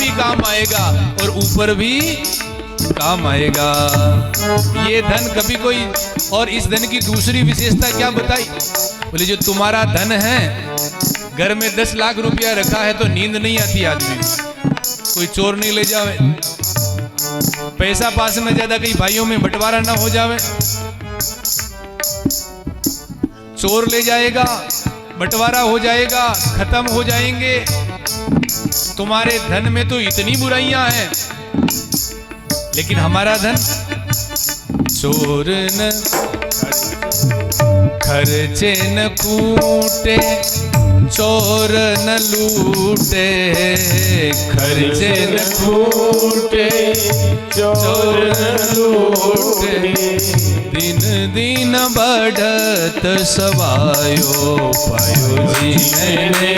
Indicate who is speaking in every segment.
Speaker 1: भी काम आएगा और ऊपर भी काम आएगा। ये धन कभी कोई, और इस धन की दूसरी विशेषता क्या बताई? बोले जो तुम्हारा धन है, घर में 10 लाख रुपया रखा है तो नींद नहीं आती आदमी, कोई चोर नहीं ले जावे, पैसा पास में ज्यादा कहीं भाइयों में बंटवारा ना हो जावे, चोर ले जाएगा, बंटवारा हो जाएगा, खत्म हो जाएंगे। तुम्हारे धन में तो इतनी बुराइयां हैं, लेकिन हमारा धन चोर न खर्चे न कूटे, चोर न लूटे, खर्चे न कूटे, चोर न लूटे, दिन दिन बढ़त सवायो पायो जी मैंने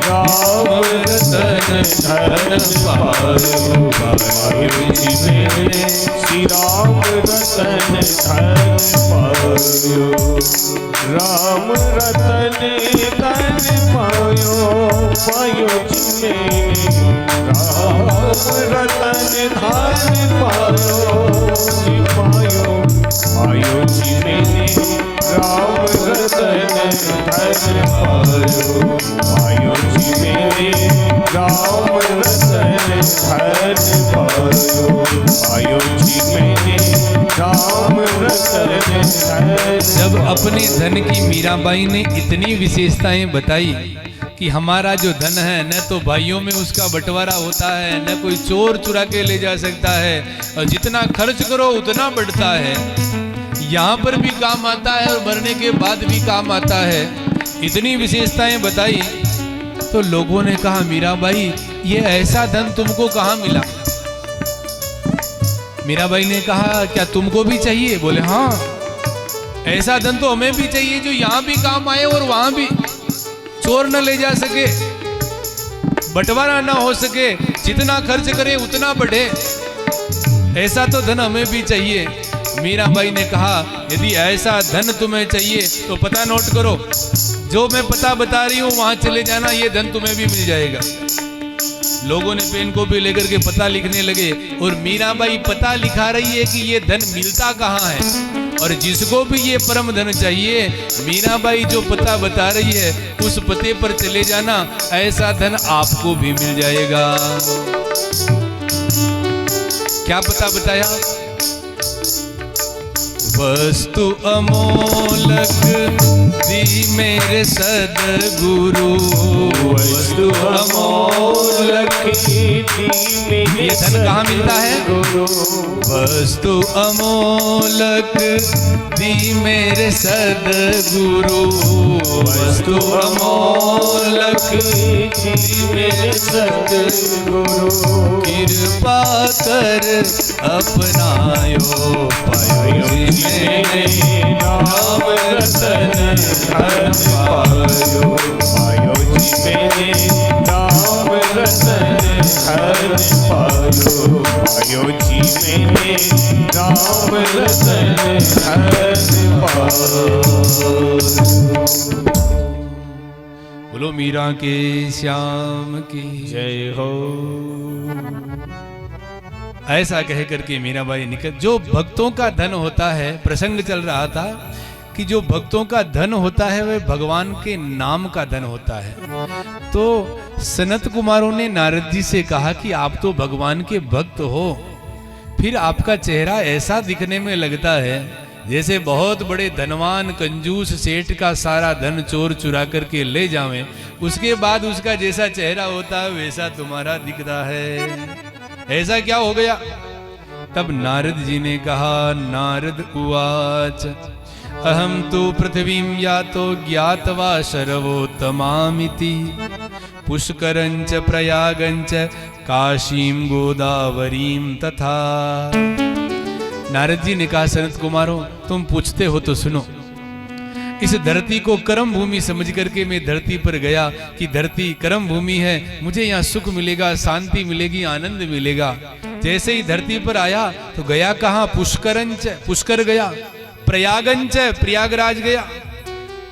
Speaker 1: राम रतन धन पायो, पायो जी मैंने श्री राम रतन धन पायो,
Speaker 2: राम रतन धन पायो, पायो जी मैंने राम रतन धन पायो जी पायो, पायो जी मैंने राम रतन धन पायो, पायो जी मैंने राम रतन धन पायो, पायो जी मैंने राम रतन धन।
Speaker 1: जब अपने धन की मीराबाई ने इतनी विशेषताएं बताई कि हमारा जो धन है न तो भाइयों में उसका बंटवारा होता है, न कोई चोर चुरा के ले जा सकता है, और जितना खर्च करो उतना बढ़ता है, यहाँ पर भी काम आता है और मरने के बाद भी काम आता है। इतनी विशेषताएं बताई तो लोगों ने कहा मीराबाई ये ऐसा धन तुमको कहाँ मिला? मीराबाई ने कहा क्या तुमको भी चाहिए? बोले हाँ, ऐसा धन तो हमें भी चाहिए जो यहाँ भी काम आए और वहां भी चोर न ले जा सके, बंटवारा ना हो सके, जितना खर्च करे उतना बढ़े, ऐसा तो धन हमें भी चाहिए। मीराबाई ने कहा यदि ऐसा धन तुम्हें चाहिए तो पता नोट करो, जो मैं पता बता रही हूँ वहां चले जाना, ये धन तुम्हें भी मिल जाएगा। लोगों ने पेन कॉपी लेकर के पता लिखने लगे और मीराबाई पता लिखा रही है कि ये धन मिलता कहाँ है, और जिसको भी ये परम धन चाहिए मीराबाई जो पता बता रही है उस पते पर चले जाना, ऐसा धन आपको भी मिल जाएगा। क्या पता बताया? वस्तु अमोलक दी मेरे सदगुरु, वस्तु अमोलक दी मेरे। ये धन कहाँ मिलता है? वस्तु अमोलक दी मेरे सदगुरु, वस्तु अमोलक दी मेरे सदगुरु, कृपा कर अपनायो पायो जी मैंने राम रतन धन पायो,
Speaker 2: पायो जी मैंने राम रतन धन पायो, पायो जी मैंने राम रतन धन पायो।
Speaker 1: बोलो मीरा के श्याम की
Speaker 2: जय हो।
Speaker 1: ऐसा कह करके मीराबाई निकल। जो भक्तों का धन होता है, प्रसंग चल रहा था कि जो भक्तों का धन होता है वह भगवान के नाम का धन होता है। तो सनत कुमारों ने नारद जी से कहा कि आप तो भगवान के भक्त हो, फिर आपका चेहरा ऐसा दिखने में लगता है जैसे बहुत बड़े धनवान कंजूस सेठ का सारा धन चोर चुरा करके ले जावें, उसके बाद उसका जैसा चेहरा होता है वैसा तुम्हारा दिखता है। ऐसा क्या हो गया? तब नारद जी ने कहा, नारद उवाच अहम तो पृथ्वीं यातो ज्ञातवा सर्वोत्तमामिति, पुष्करंच प्रयागंच काशीं गोदावरीं तथा। नारद जी ने कहा, सनत कुमारों तुम पूछते हो तो सुनो। इस धरती को कर्म भूमि समझ करके मैं धरती पर गया कि धरती कर्म भूमि है, मुझे यहाँ सुख मिलेगा, शांति मिलेगी, आनंद मिलेगा। जैसे ही धरती पर आया तो गया कहाँ? पुष्करंच, पुष्कर गया, प्रयागंच, प्रयागराज गया,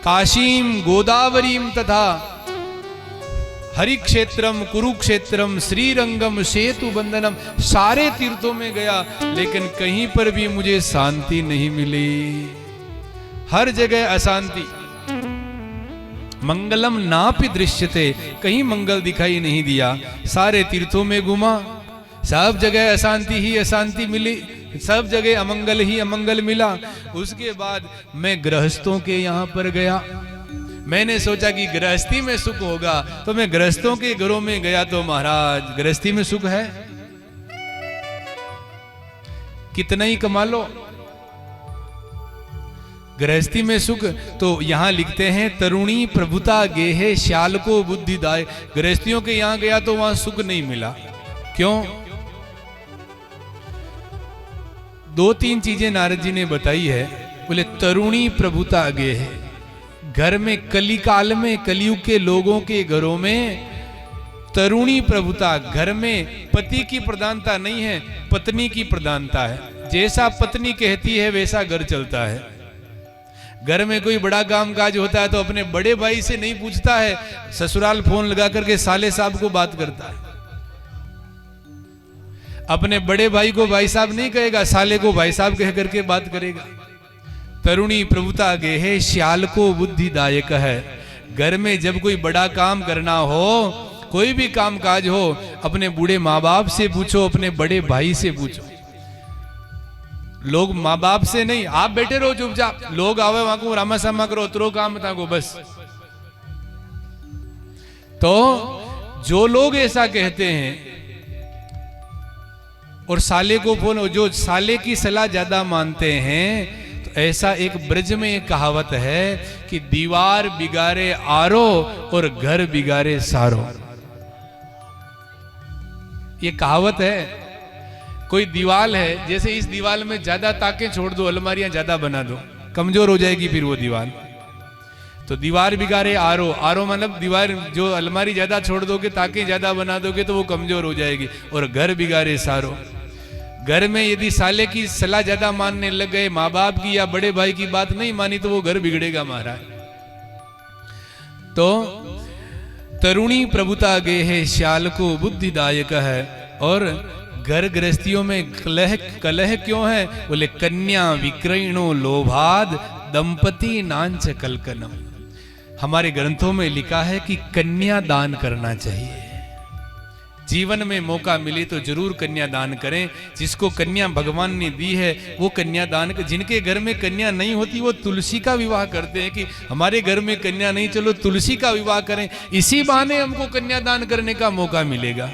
Speaker 1: काशीम गोदावरीम तथा, हरि क्षेत्रम कुरुक्षेत्रम श्रीरंगम सेतु बंधनम, सारे तीर्थों में गया लेकिन कहीं पर भी मुझे शांति नहीं मिली। हर जगह अशांति। मंगलम नापि दृश्यते, कहीं मंगल दिखाई नहीं दिया। सारे तीर्थों में घुमा, सब जगह अशांति ही अशांति मिली, सब जगह अमंगल ही अमंगल मिला। उसके बाद मैं गृहस्थों के यहां पर गया। मैंने सोचा कि गृहस्थी में सुख होगा, तो मैं गृहस्थों के घरों में गया तो महाराज गृहस्थी में सुख है? कितना ही कमा लो गृहस्थी में सुख। तो यहां लिखते हैं तरुणी प्रभुता गेहे श्याल को बुद्धिदाय। गृहस्थियों के यहां गया तो वहां सुख नहीं मिला। क्यों? दो तीन चीजें नारद जी ने बताई है। बोले तरुणी प्रभुता गेहे, घर में कलिकाल में कलयुग के लोगों के घरों में तरुणी प्रभुता, घर में पति की प्रधानता नहीं है, पत्नी की प्रधानता है। जैसा पत्नी कहती है वैसा घर चलता है। घर में कोई बड़ा काम काज होता है तो अपने बड़े भाई से नहीं पूछता है, ससुराल फोन लगा करके साले साहब को बात करता है। अपने बड़े भाई को भाई साहब नहीं कहेगा, साले को भाई साहब कह करके बात करेगा। तरुणी प्रभुता गेहे श्याल को बुद्धिदायक है। घर में जब कोई बड़ा काम करना हो, कोई भी काम काज हो, अपने बूढ़े माँ बाप से पूछो, अपने बड़े भाई से पूछो। लोग माँ बाप से नहीं, आप बैठे रहो चुपचाप, लोग आवे वहां को रामा सामा करो, उतरो काम था को बस। तो जो लोग ऐसा कहते हैं और साले को फोन, जो साले की सलाह ज्यादा मानते हैं, तो ऐसा एक ब्रज में एक कहावत है कि दीवार बिगाड़े आरो और घर बिगाड़े सारो। ये कहावत है। कोई दीवार है, जैसे इस दीवार में ज्यादा ताकें छोड़ दो, अलमारियां ज्यादा बना दो, कमजोर हो जाएगी फिर वो दीवार। तो दीवार बिगाड़े आरो, आरो मतलब दीवार, जो अलमारी ज्यादा छोड़ दोगे, ताकें ज्यादा बना दोगे तो वो कमजोर हो जाएगी। और घर बिगाड़े सारो, घर में यदि साले की सलाह ज्यादा मानने लग गए, माँ बाप की या बड़े भाई की बात नहीं मानी, तो वो घर बिगड़ेगा महाराज। तो तरुणी प्रभुता गेहे श्याल को बुद्धिदायक है। और घर गृहस्थियों में कलह क्यों है? बोले कन्या विक्रयणो लोभाद दंपति नांच कलकनम। हमारे ग्रंथों में लिखा है कि कन्या दान करना चाहिए। जीवन में मौका मिले तो जरूर कन्या दान करें। जिसको कन्या भगवान ने दी है वो कन्या दान। जिनके घर में कन्या नहीं होती वो तुलसी का विवाह करते हैं कि हमारे घर में कन्या नहीं, चलो तुलसी का विवाह करें, इसी बहाने हमको कन्या दान करने का मौका मिलेगा।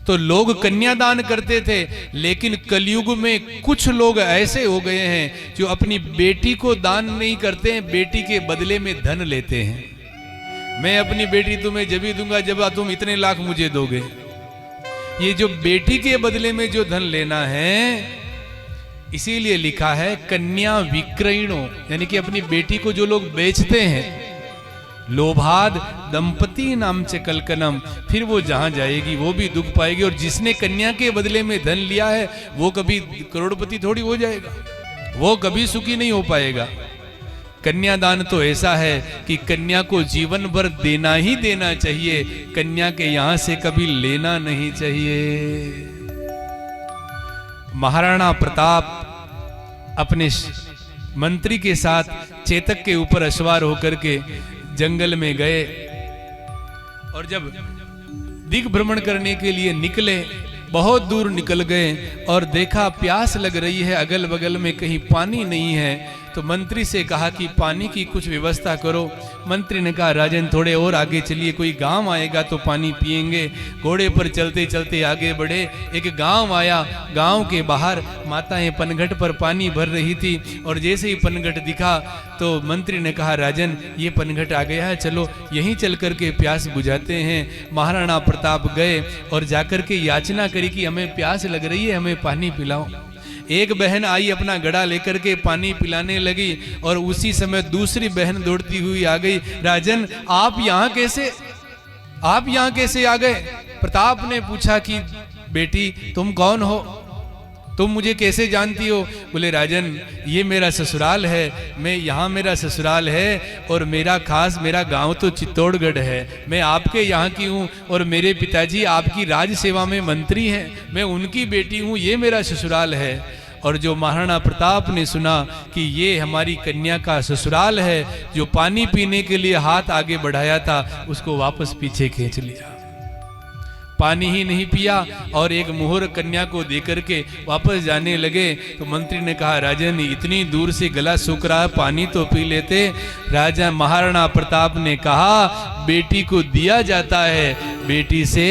Speaker 1: तो लोग कन्यादान करते थे, लेकिन कलयुग में कुछ लोग ऐसे हो गए हैं जो अपनी बेटी को दान नहीं करते हैं, बेटी के बदले में धन लेते हैं। मैं अपनी बेटी तुम्हें जब ही दूंगा जब तुम इतने लाख मुझे दोगे। ये जो बेटी के बदले में जो धन लेना है, इसीलिए लिखा है कन्या विक्रयणो, यानी कि अपनी बेटी को जो लोग बेचते हैं। लोभाद दंपति नाम से कलकनम, फिर वो जहां जाएगी वो भी दुख पाएगी। और जिसने कन्या के बदले में धन लिया है वो कभी करोड़पति थोड़ी हो जाएगा, वो कभी सुखी नहीं हो पाएगा। कन्यादान तो ऐसा है कि कन्या को जीवन भर देना ही देना चाहिए, कन्या के यहां से कभी लेना नहीं चाहिए। महाराणा प्रताप अपने मंत्री के साथ चेतक के ऊपर अश्वार होकर के जंगल में गए और जब दिग्भ्रमण करने के लिए निकले, बहुत दूर निकल गए और देखा प्यास लग रही है, अगल बगल में कहीं पानी नहीं है। तो मंत्री से कहा कि पानी की कुछ व्यवस्था करो। मंत्री ने कहा राजन थोड़े और आगे चलिए, कोई गांव आएगा तो पानी पिएंगे। घोड़े पर चलते चलते आगे बढ़े, एक गांव आया। गांव के बाहर माताएं पनघट पर पानी भर रही थी और जैसे ही पनघट दिखा तो मंत्री ने कहा राजन ये पनघट आ गया है, चलो यहीं चल करके प्यास बुझाते हैं। महाराणा प्रताप गए और जाकर के याचना करी कि हमें प्यास लग रही है, हमें पानी पिलाओ। एक बहन आई, अपना घड़ा लेकर के पानी पिलाने लगी और उसी समय दूसरी बहन दौड़ती हुई आ गई। राजन आप यहाँ कैसे आ गए? प्रताप ने पूछा कि बेटी तुम कौन हो? तुम मुझे कैसे जानती हो? बोले राजन, ये मेरा ससुराल है, मैं यहाँ मेरा ससुराल है और मेरा गांव तो चित्तौड़गढ़ है। मैं आपके यहाँ की हूँ और मेरे पिताजी आपकी राज सेवा में मंत्री हैं, मैं उनकी बेटी हूँ, ये मेरा ससुराल है। और जो महाराणा प्रताप ने सुना कि ये हमारी कन्या का ससुराल है, जो पानी पीने के लिए हाथ आगे बढ़ाया था उसको वापस पीछे खींच लिया। पानी ही नहीं पिया और एक मुहर कन्या को देकर के वापस जाने लगे। तो मंत्री ने कहा, राजन इतनी दूर से गला सूख रहा है, पानी तो पी लेते। राजा महाराणा प्रताप ने कहा, बेटी को दिया जाता है, बेटी से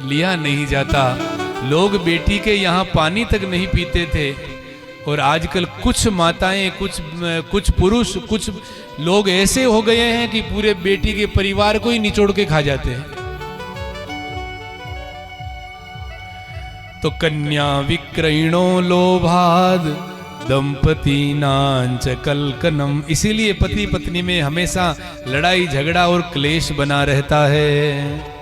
Speaker 1: लिया नहीं जाता। लोग बेटी के यहाँ पानी तक नहीं पीते थे और आजकल कुछ माताएं, कुछ पुरुष, कुछ लोग ऐसे हो गए हैं कि पूरे बेटी के परिवार को ही निचोड़ के खा जाते हैं। तो कन्या विक्रयणो लोभाद दंपति नांच कलकनम। इसीलिए पति पत्नी में हमेशा लड़ाई झगड़ा और क्लेश बना रहता है।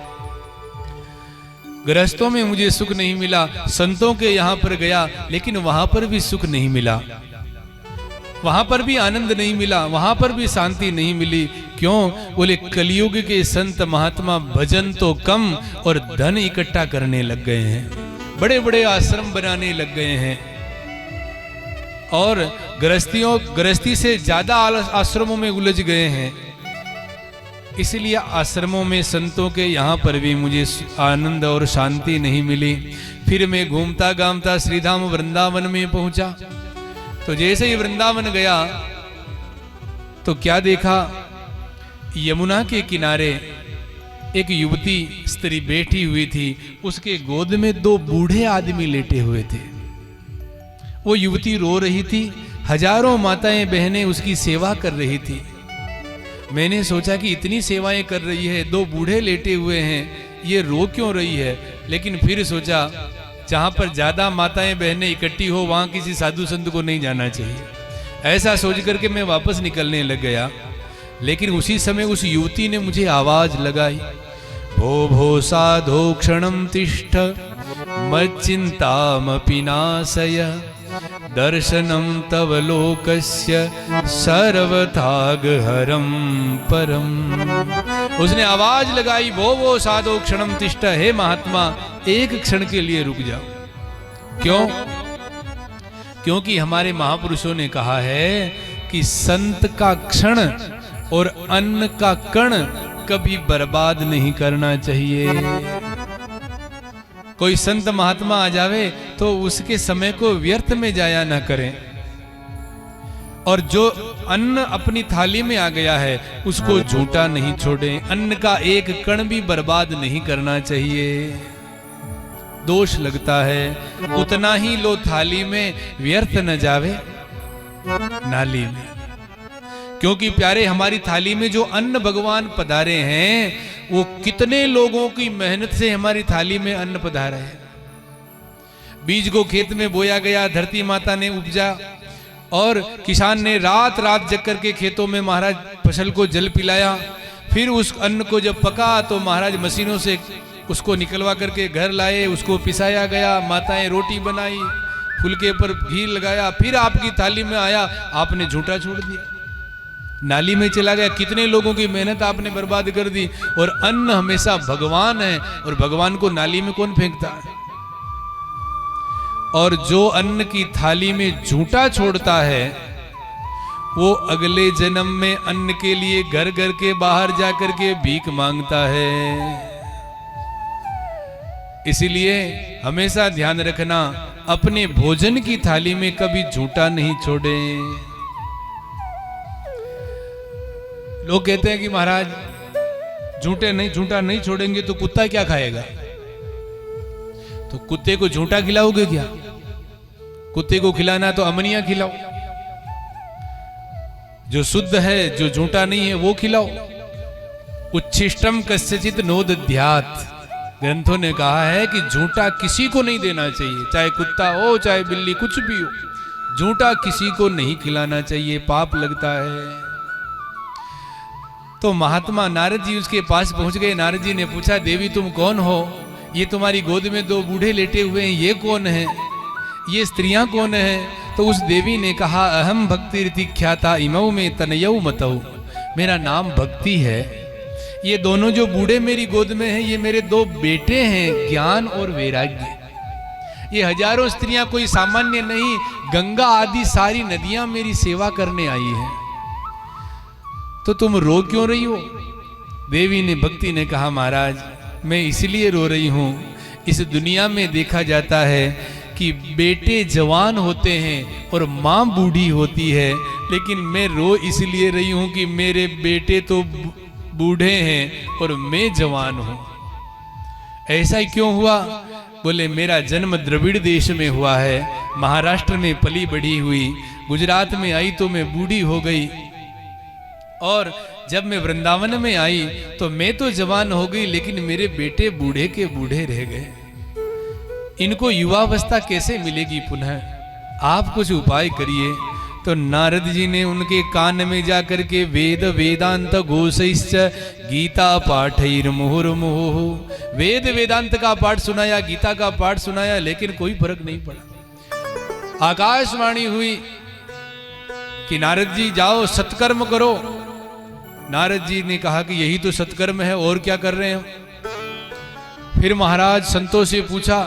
Speaker 1: गृहस्थों में मुझे सुख नहीं मिला, संतों के यहाँ पर गया लेकिन वहां पर भी सुख नहीं मिला, वहां पर भी आनंद नहीं मिला, वहां पर भी शांति नहीं मिली। क्यों? बोले कलयुग के संत महात्मा भजन तो कम और धन इकट्ठा करने लग गए हैं, बड़े बड़े आश्रम बनाने लग गए हैं और गृहस्थी से ज्यादा आश्रमों में उलझ गए हैं। इसलिए आश्रमों में संतों के यहाँ पर भी मुझे आनंद और शांति नहीं मिली। फिर मैं घूमता गामता श्रीधाम वृंदावन में पहुंचा। तो जैसे ही वृंदावन गया तो क्या देखा, यमुना के किनारे एक युवती स्त्री बैठी हुई थी, उसके गोद में दो बूढ़े आदमी लेटे हुए थे। वो युवती रो रही थी, हजारों माताएं बहनें उसकी सेवा कर रही थी। मैंने सोचा कि इतनी सेवाएं कर रही है, दो बूढ़े लेटे हुए हैं, ये रो क्यों रही है? लेकिन फिर सोचा जहां पर ज्यादा माताएं बहनें इकट्ठी हो वहां किसी साधु संत को नहीं जाना चाहिए। ऐसा सोच करके मैं वापस निकलने लग गया। लेकिन उसी समय उस युवती ने मुझे आवाज लगाई, भो भो साधो क्षणम तिष्ठ मच्चिंतामपि नाशय दर्शनम तव लोकस्य सर्वथागहरम परम। उसने आवाज लगाई, वो साधो क्षणम तिष्ठ, हे महात्मा एक क्षण के लिए रुक जाओ। क्यों? क्योंकि हमारे महापुरुषों ने कहा है कि संत का क्षण और अन्न का कण कभी बर्बाद नहीं करना चाहिए। कोई संत महात्मा आ जावे तो उसके समय को व्यर्थ में जाया ना करें, और जो अन्न अपनी थाली में आ गया है उसको झूठा नहीं छोड़ें। अन्न का एक कण भी बर्बाद नहीं करना चाहिए, दोष लगता है। उतना ही लो थाली में, व्यर्थ न जावे नाली में। क्योंकि प्यारे हमारी थाली में जो अन्न भगवान पधारे हैं वो कितने लोगों की मेहनत से हमारी थाली में अन्न पधारा है। बीज को खेत में बोया गया, धरती माता ने उपजा और किसान ने रात रात जग करके खेतों में महाराज फसल को जल पिलाया। फिर उस अन्न को जब पका तो महाराज मशीनों से उसको निकलवा करके घर लाए, उसको पिसाया गया, माताएं रोटी बनाई, फुलके पर घी लगाया, फिर आपकी थाली में आया, आपने झूठा छोड़ दिया, नाली में चला गया। कितने लोगों की मेहनत आपने बर्बाद कर दी। और अन्न हमेशा भगवान है और भगवान को नाली में कौन फेंकता है? और जो अन्न की थाली में झूठा छोड़ता है वो अगले जन्म में अन्न के लिए घर घर के बाहर जाकर के भीख मांगता है। इसीलिए हमेशा ध्यान रखना, अपने भोजन की थाली में कभी झूठा नहीं छोड़े। लोग कहते हैं कि महाराज झूठा नहीं छोड़ेंगे तो कुत्ता क्या खाएगा? तो कुत्ते को झूठा खिलाओगे क्या? कुत्ते को खिलाना तो अमनिया खिलाओ, जो शुद्ध है, जो झूठा नहीं है वो खिलाओ। उच्छिष्टम कस्यचित नोदध्यात्, ग्रंथों ने कहा है कि झूठा किसी को नहीं देना चाहिए, चाहे कुत्ता हो चाहे बिल्ली, कुछ भी हो, झूठा किसी को नहीं खिलाना चाहिए, पाप लगता है। तो महात्मा नारद जी उसके पास पहुंच गए। नारद जी ने पूछा, देवी तुम कौन हो? ये तुम्हारी गोद में दो बूढ़े लेटे हुए हैं, ये कौन है? ये स्त्रियां कौन है? तो उस देवी ने कहा, अहम भक्ति रीति ख्याता इमऊ में तनयऊ मतऊ, मेरा नाम भक्ति है। ये दोनों जो बूढ़े मेरी गोद में हैं, ये मेरे दो बेटे हैं, ज्ञान और वैराग्य। ये हजारों स्त्रियां कोई सामान्य नहीं, गंगा आदि सारी नदियां मेरी सेवा करने आई हैं। तो तुम रो क्यों रही हो? देवी ने, भक्ति ने कहा, महाराज मैं इसलिए रो रही हूं, इस दुनिया में देखा जाता है कि बेटे जवान होते हैं और माँ बूढ़ी होती है, लेकिन मैं रो इसलिए रही हूं कि मेरे बेटे तो बूढ़े हैं और मैं जवान हूं। ऐसा ही क्यों हुआ? बोले, मेरा जन्म द्रविड़ देश में हुआ है, महाराष्ट्र में पली बढ़ी हुई, गुजरात में आई तो मैं बूढ़ी हो गई, और जब मैं वृंदावन में आई तो मैं तो जवान हो गई, लेकिन मेरे बेटे बूढ़े के बूढ़े रह गए। इनको युवावस्था कैसे मिलेगी पुनः? आप कुछ उपाय करिए। तो नारद जी ने उनके कान में जाकर के वेद वेदांत घोषैश्च गीता पाठैर मुहुर्मुहुः, वेद वेदांत का पाठ सुनाया, गीता का पाठ सुनाया, लेकिन कोई फर्क नहीं पड़ा। आकाशवाणी हुई कि नारद जी जाओ सत्कर्म करो। नारद जी ने कहा कि यही तो सत्कर्म है, और क्या कर रहे हो? फिर महाराज संतों से पूछा,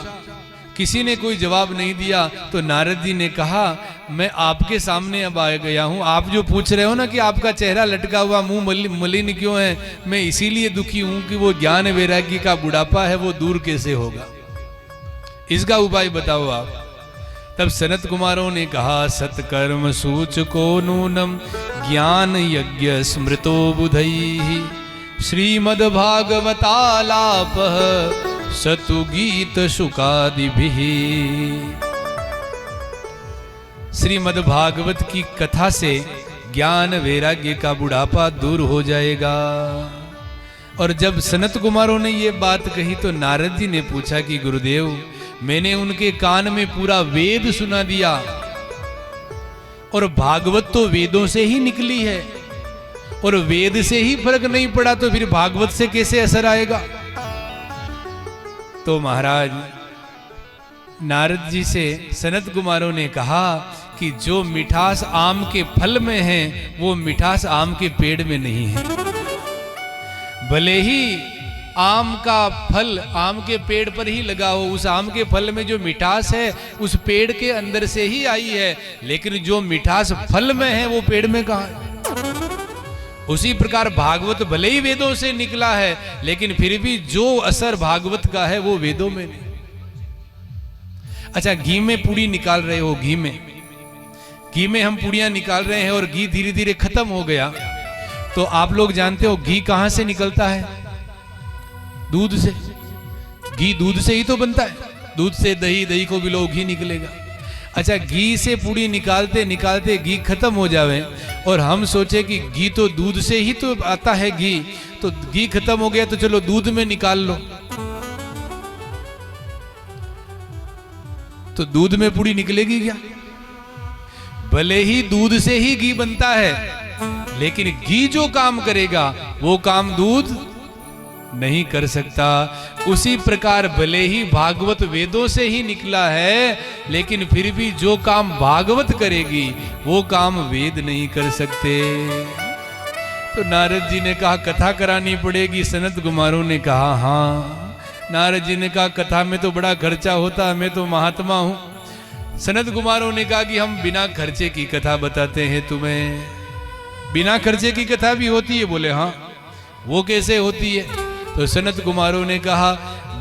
Speaker 1: किसी ने कोई जवाब नहीं दिया। तो नारद जी ने कहा, मैं आपके सामने अब आ गया हूं। आप जो पूछ रहे हो ना कि आपका चेहरा लटका हुआ, मुंह मलिन क्यों है, मैं इसीलिए दुखी हूं कि वो ज्ञान वैराग्य का बुढ़ापा है, वो दूर कैसे होगा, इसका उपाय बताओ आप। तब सनत कुमारों ने कहा, सत्कर्म सूचको नूनम ज्ञान यज्ञ स्मृतो बुधैहि, श्रीमद्भागवतालापः सतु गीत शुकादिभिः। श्रीमद् भागवत की कथा से ज्ञान वैराग्य का बुढ़ापा दूर हो जाएगा। और जब सनत कुमारों ने ये बात कही तो नारद जी ने पूछा कि गुरुदेव, मैंने उनके कान में पूरा वेद सुना दिया, और भागवत तो वेदों से ही निकली है, और वेद से ही फर्क नहीं पड़ा तो फिर भागवत से कैसे असर आएगा? तो महाराज नारद जी से सनत कुमारों ने कहा कि जो मिठास आम के फल में है, वो मिठास आम के पेड़ में नहीं है। भले ही आम का फल आम के पेड़ पर ही लगा हो, उस आम के फल में जो मिठास है उस पेड़ के अंदर से ही आई है, लेकिन जो मिठास फल में है वो पेड़ में कहाँ है? उसी प्रकार भागवत भले ही वेदों से निकला है, लेकिन फिर भी जो असर भागवत का है वो वेदों में नहीं। अच्छा, घी में पूड़ी निकाल रहे हो, घी में हम पूड़ियां निकाल रहे हैं और घी धीरे धीरे खत्म हो गया, तो आप लोग जानते हो घी कहां से निकलता है? दूध से। घी दूध से ही तो बनता है, दूध से दही, दही को मिलाओ घी निकलेगा। अच्छा, घी से पूड़ी निकालते निकालते घी खत्म हो जावे और हम सोचे कि घी तो दूध से ही तो आता है, घी तो घी खत्म हो गया तो चलो दूध में निकाल लो, तो दूध में पूड़ी निकलेगी क्या? भले ही दूध से ही घी बनता है, लेकिन घी जो काम करेगा वो काम दूध नहीं कर सकता। उसी प्रकार भले ही भागवत वेदों से ही निकला है, लेकिन फिर भी जो काम भागवत करेगी वो काम वेद नहीं कर सकते। तो नारद जी ने कहा कथा करानी पड़ेगी। सनत कुमारों ने कहा हाँ। नारद जी ने कहा कथा में तो बड़ा खर्चा होता, मैं तो महात्मा हूं। सनत कुमारों ने कहा कि हम बिना खर्चे की कथा बताते हैं तुम्हें। बिना खर्चे की कथा भी होती है? बोले हाँ। वो कैसे होती है? तो सनत कुमारों ने कहा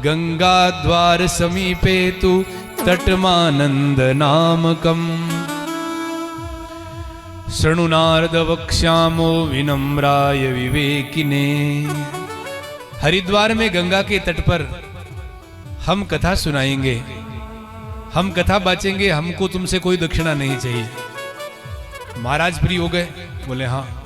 Speaker 1: गंगा द्वार समीपे तु तटमानंद नामकम शृणुनारद वक्ष्यामो विनम्राय विवेकिने। हरिद्वार में गंगा के तट पर हम कथा सुनाएंगे, हम कथा बाचेंगे, हमको तुमसे कोई दक्षिणा नहीं चाहिए। महाराज फ्री हो गए? बोले हाँ।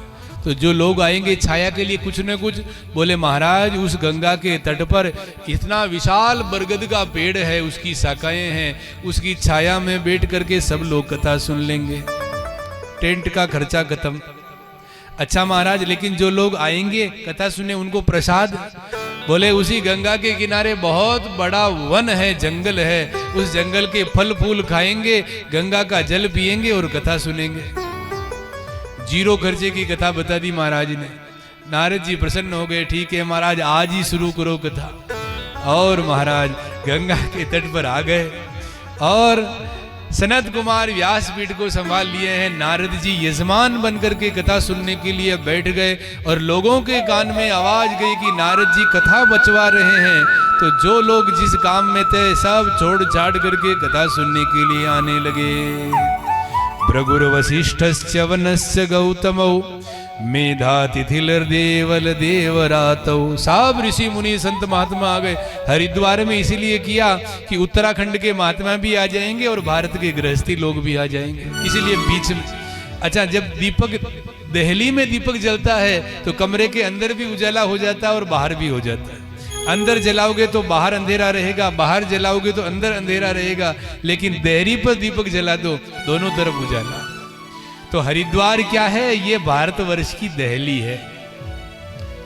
Speaker 1: तो जो लोग आएंगे छाया के लिए कुछ न कुछ, बोले महाराज उस गंगा के तट पर इतना विशाल बरगद का पेड़ है, उसकी शाखाएं हैं, उसकी छाया में बैठ करके सब लोग कथा सुन लेंगे, टेंट का खर्चा खत्म। अच्छा महाराज, लेकिन जो लोग आएंगे कथा सुने उनको प्रसाद? बोले उसी गंगा के किनारे बहुत बड़ा वन है, जंगल है, उस जंगल के फल फूल खाएंगे, गंगा का जल पिएंगे और कथा सुनेंगे। जीरो खर्चे की कथा बता दी महाराज ने। नारद जी प्रसन्न हो गए, ठीक है महाराज आज ही शुरू करो कथा। और महाराज गंगा के तट पर आ गए और सनत कुमार व्यासपीठ को संभाल लिए हैं। नारद जी यजमान बनकर के कथा सुनने के लिए बैठ गए और लोगों के कान में आवाज गई कि नारद जी कथा बचवा रहे हैं। तो जो लोग जिस काम में थे सब छोड़ छाड़ करके कथा सुनने के लिए आने लगे। भृगुर वशिष्ठस्य वनस्य गौतमौ मेधातिथिर्देवल देवरातौ। सब ऋषि मुनि संत महात्मा आ गए। हरिद्वार में इसीलिए किया कि उत्तराखंड के महात्मा भी आ जाएंगे और भारत के गृहस्थी लोग भी आ जाएंगे, इसीलिए बीच में। अच्छा, जब दीपक दिल्ली में दीपक जलता है तो कमरे के अंदर भी उजाला हो जाता है और बाहर भी हो जाता है। अंदर जलाओगे तो बाहर अंधेरा रहेगा, बाहर जलाओगे तो अंदर अंधेरा रहेगा, लेकिन देहरी पर दीपक जला दो दोनों तरफ उजाला। तो हरिद्वार क्या है? ये भारतवर्ष की दिल्ली है,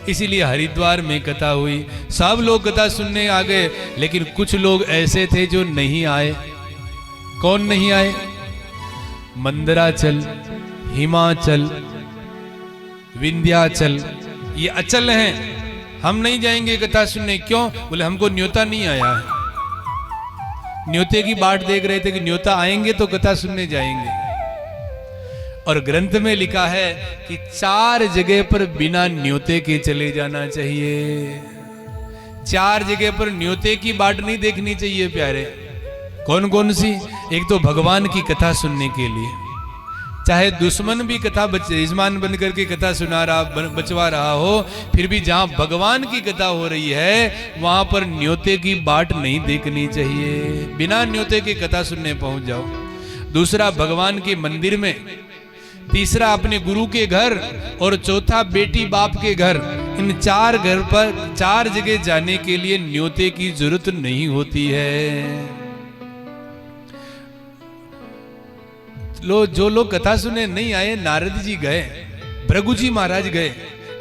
Speaker 1: इसीलिए हरिद्वार में कथा हुई। सब लोग कथा सुनने आ गए, लेकिन कुछ लोग ऐसे थे जो नहीं आए। कौन नहीं आए? मंदराचल, हिमाचल, विंध्याचल, ये अचल हैं। हम नहीं जाएंगे कथा सुनने। क्यों? बोले हमको न्योता नहीं आया है। न्योते की बाट देख रहे थे कि न्योता आएंगे तो कथा सुनने जाएंगे। और ग्रंथ में लिखा है कि 4 जगह पर बिना न्योते के चले जाना चाहिए। 4 जगह पर न्योते की बाट नहीं देखनी चाहिए प्यारे। कौन कौन सी? एक तो भगवान की कथा सुनने के लिए, चाहे दुश्मन भी कथा यजमान बन करके कथा सुना रहा बचवा रहा हो, फिर भी जहां भगवान की कथा हो रही है वहां पर न्योते की बाट नहीं देखनी चाहिए। बिना न्योते के कथा सुनने पहुंच जाओ। दूसरा भगवान के मंदिर में, तीसरा अपने गुरु के घर, और चौथा बेटी बाप के घर। इन 4 घर पर 4 जगह जाने के लिए न्योते की जरूरत नहीं होती है। जो लोग कथा सुने नहीं आए, नारद जी गए, भृगु जी महाराज गए,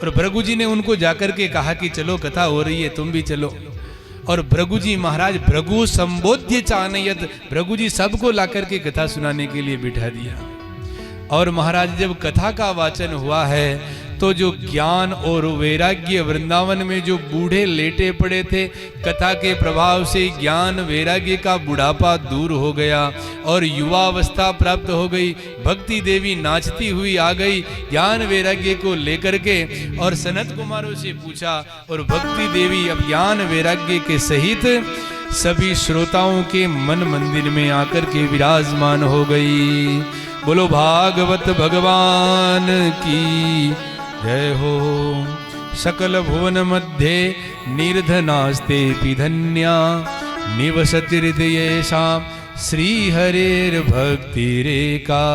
Speaker 1: और भृगु जी ने उनको जाकर के कहा कि चलो कथा हो रही है तुम भी चलो। और भृगु जी महाराज भृगु संबोध्य चानयत, भृगु जी सबको ला करके कथा सुनाने के लिए बिठा दिया। और महाराज जब कथा का वाचन हुआ है तो जो ज्ञान और वैराग्य वृंदावन में जो बूढ़े लेटे पड़े थे, कथा के प्रभाव से ज्ञान वैराग्य का बुढ़ापा दूर हो गया और युवावस्था प्राप्त हो गई। भक्ति देवी नाचती हुई आ गई ज्ञान वैराग्य को लेकर के, और सनत कुमारों से पूछा, और भक्ति देवी अब ज्ञान वैराग्य के सहित सभी श्रोताओं के मन मंदिर में आकर के विराजमान हो गई। बोलो भागवत भगवान की जय हो। सकल भुवन मध्ये निर्धनास्ते धन्या निवसति हृदयेषां श्री हरेर भक्ति रेखा।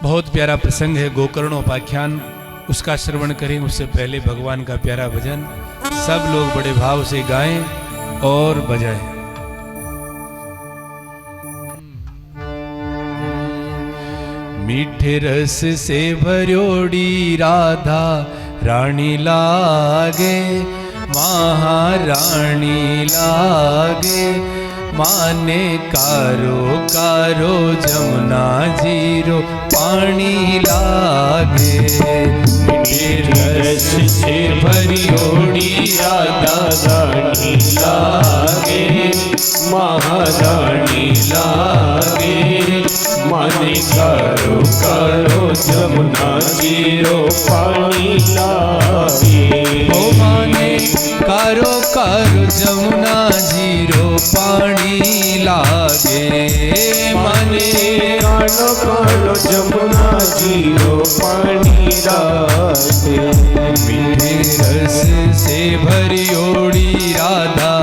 Speaker 1: बहुत प्यारा प्रसंग है गोकर्णोपाख्यान, उसका श्रवण करें। उससे पहले भगवान का प्यारा भजन सब लोग बड़े भाव से गाएं और बजाएं। मीठे रस से भरोड़ी राधा रानी लागे, महारानी लागे, माने कारो कारो जमुना जीरो पानी लागे। मीठे रस से भरोड़ी राधा रानी लागे, महारानी लागे, माने कारो कारो जमुना जीरो पानी लागे। ओ माने कारो कारो जमुना जीरो पानी लागे, माने कारो कारो जमुना जीरो पानी लागे। मीठे रस से भरी ओड़ी राधा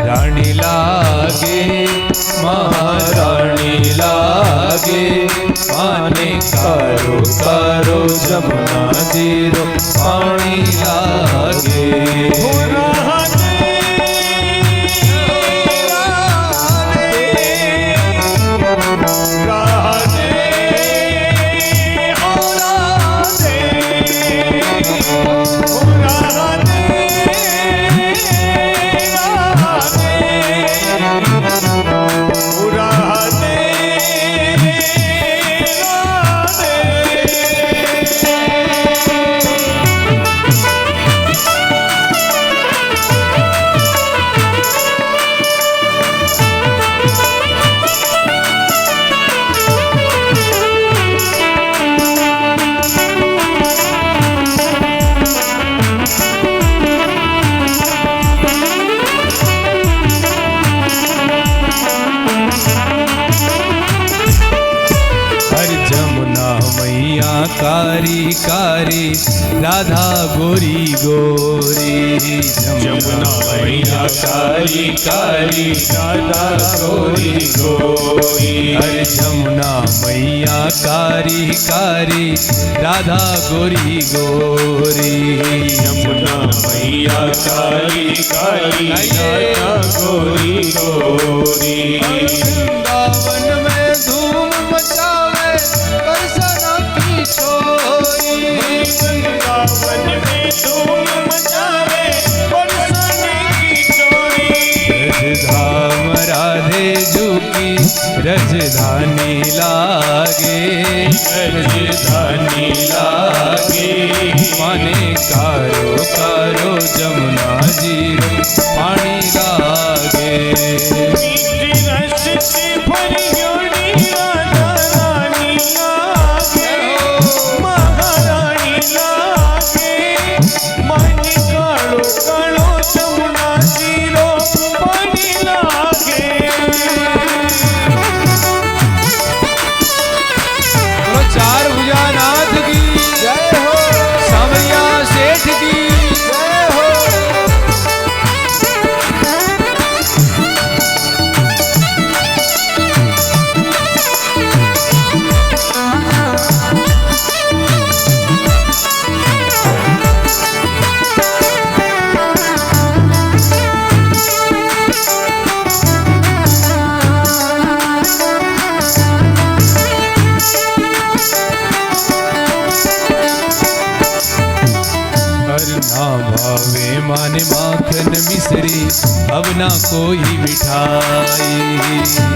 Speaker 1: रानी लागे, महारानी लागे, माने कारो कारो जमुना जीरो पानी लागे। गोरी,
Speaker 2: जमुना मैया काली काली राधा गोरी गोरी।
Speaker 1: अरे जमुना मैया कारी कारी राधा गोरी गोरी,
Speaker 2: जमुना मैया काली काली राधा गोरी गोरी।
Speaker 1: वृंदावन में धूम मचावे करसना की छोरी,
Speaker 2: वृंदावन में धूम मचावे बरसाने की चोरी।
Speaker 1: रजधाम राधे जू की रजधानी लागे,
Speaker 2: रजधानी लागे।
Speaker 1: माने कारो कारो जमुना जीरो पानी लागे।
Speaker 2: मीठी रस से भरी योनी राधा रानी लागे, महारानी लागे। मन कालो कालो जमुना जीरो पानी लागे।
Speaker 1: तो चार भुजानाथ की जय हो, सावरिया सेठ की जय हो। ना भावे माने माखन मिश्री, अब ना कोई मिठाई।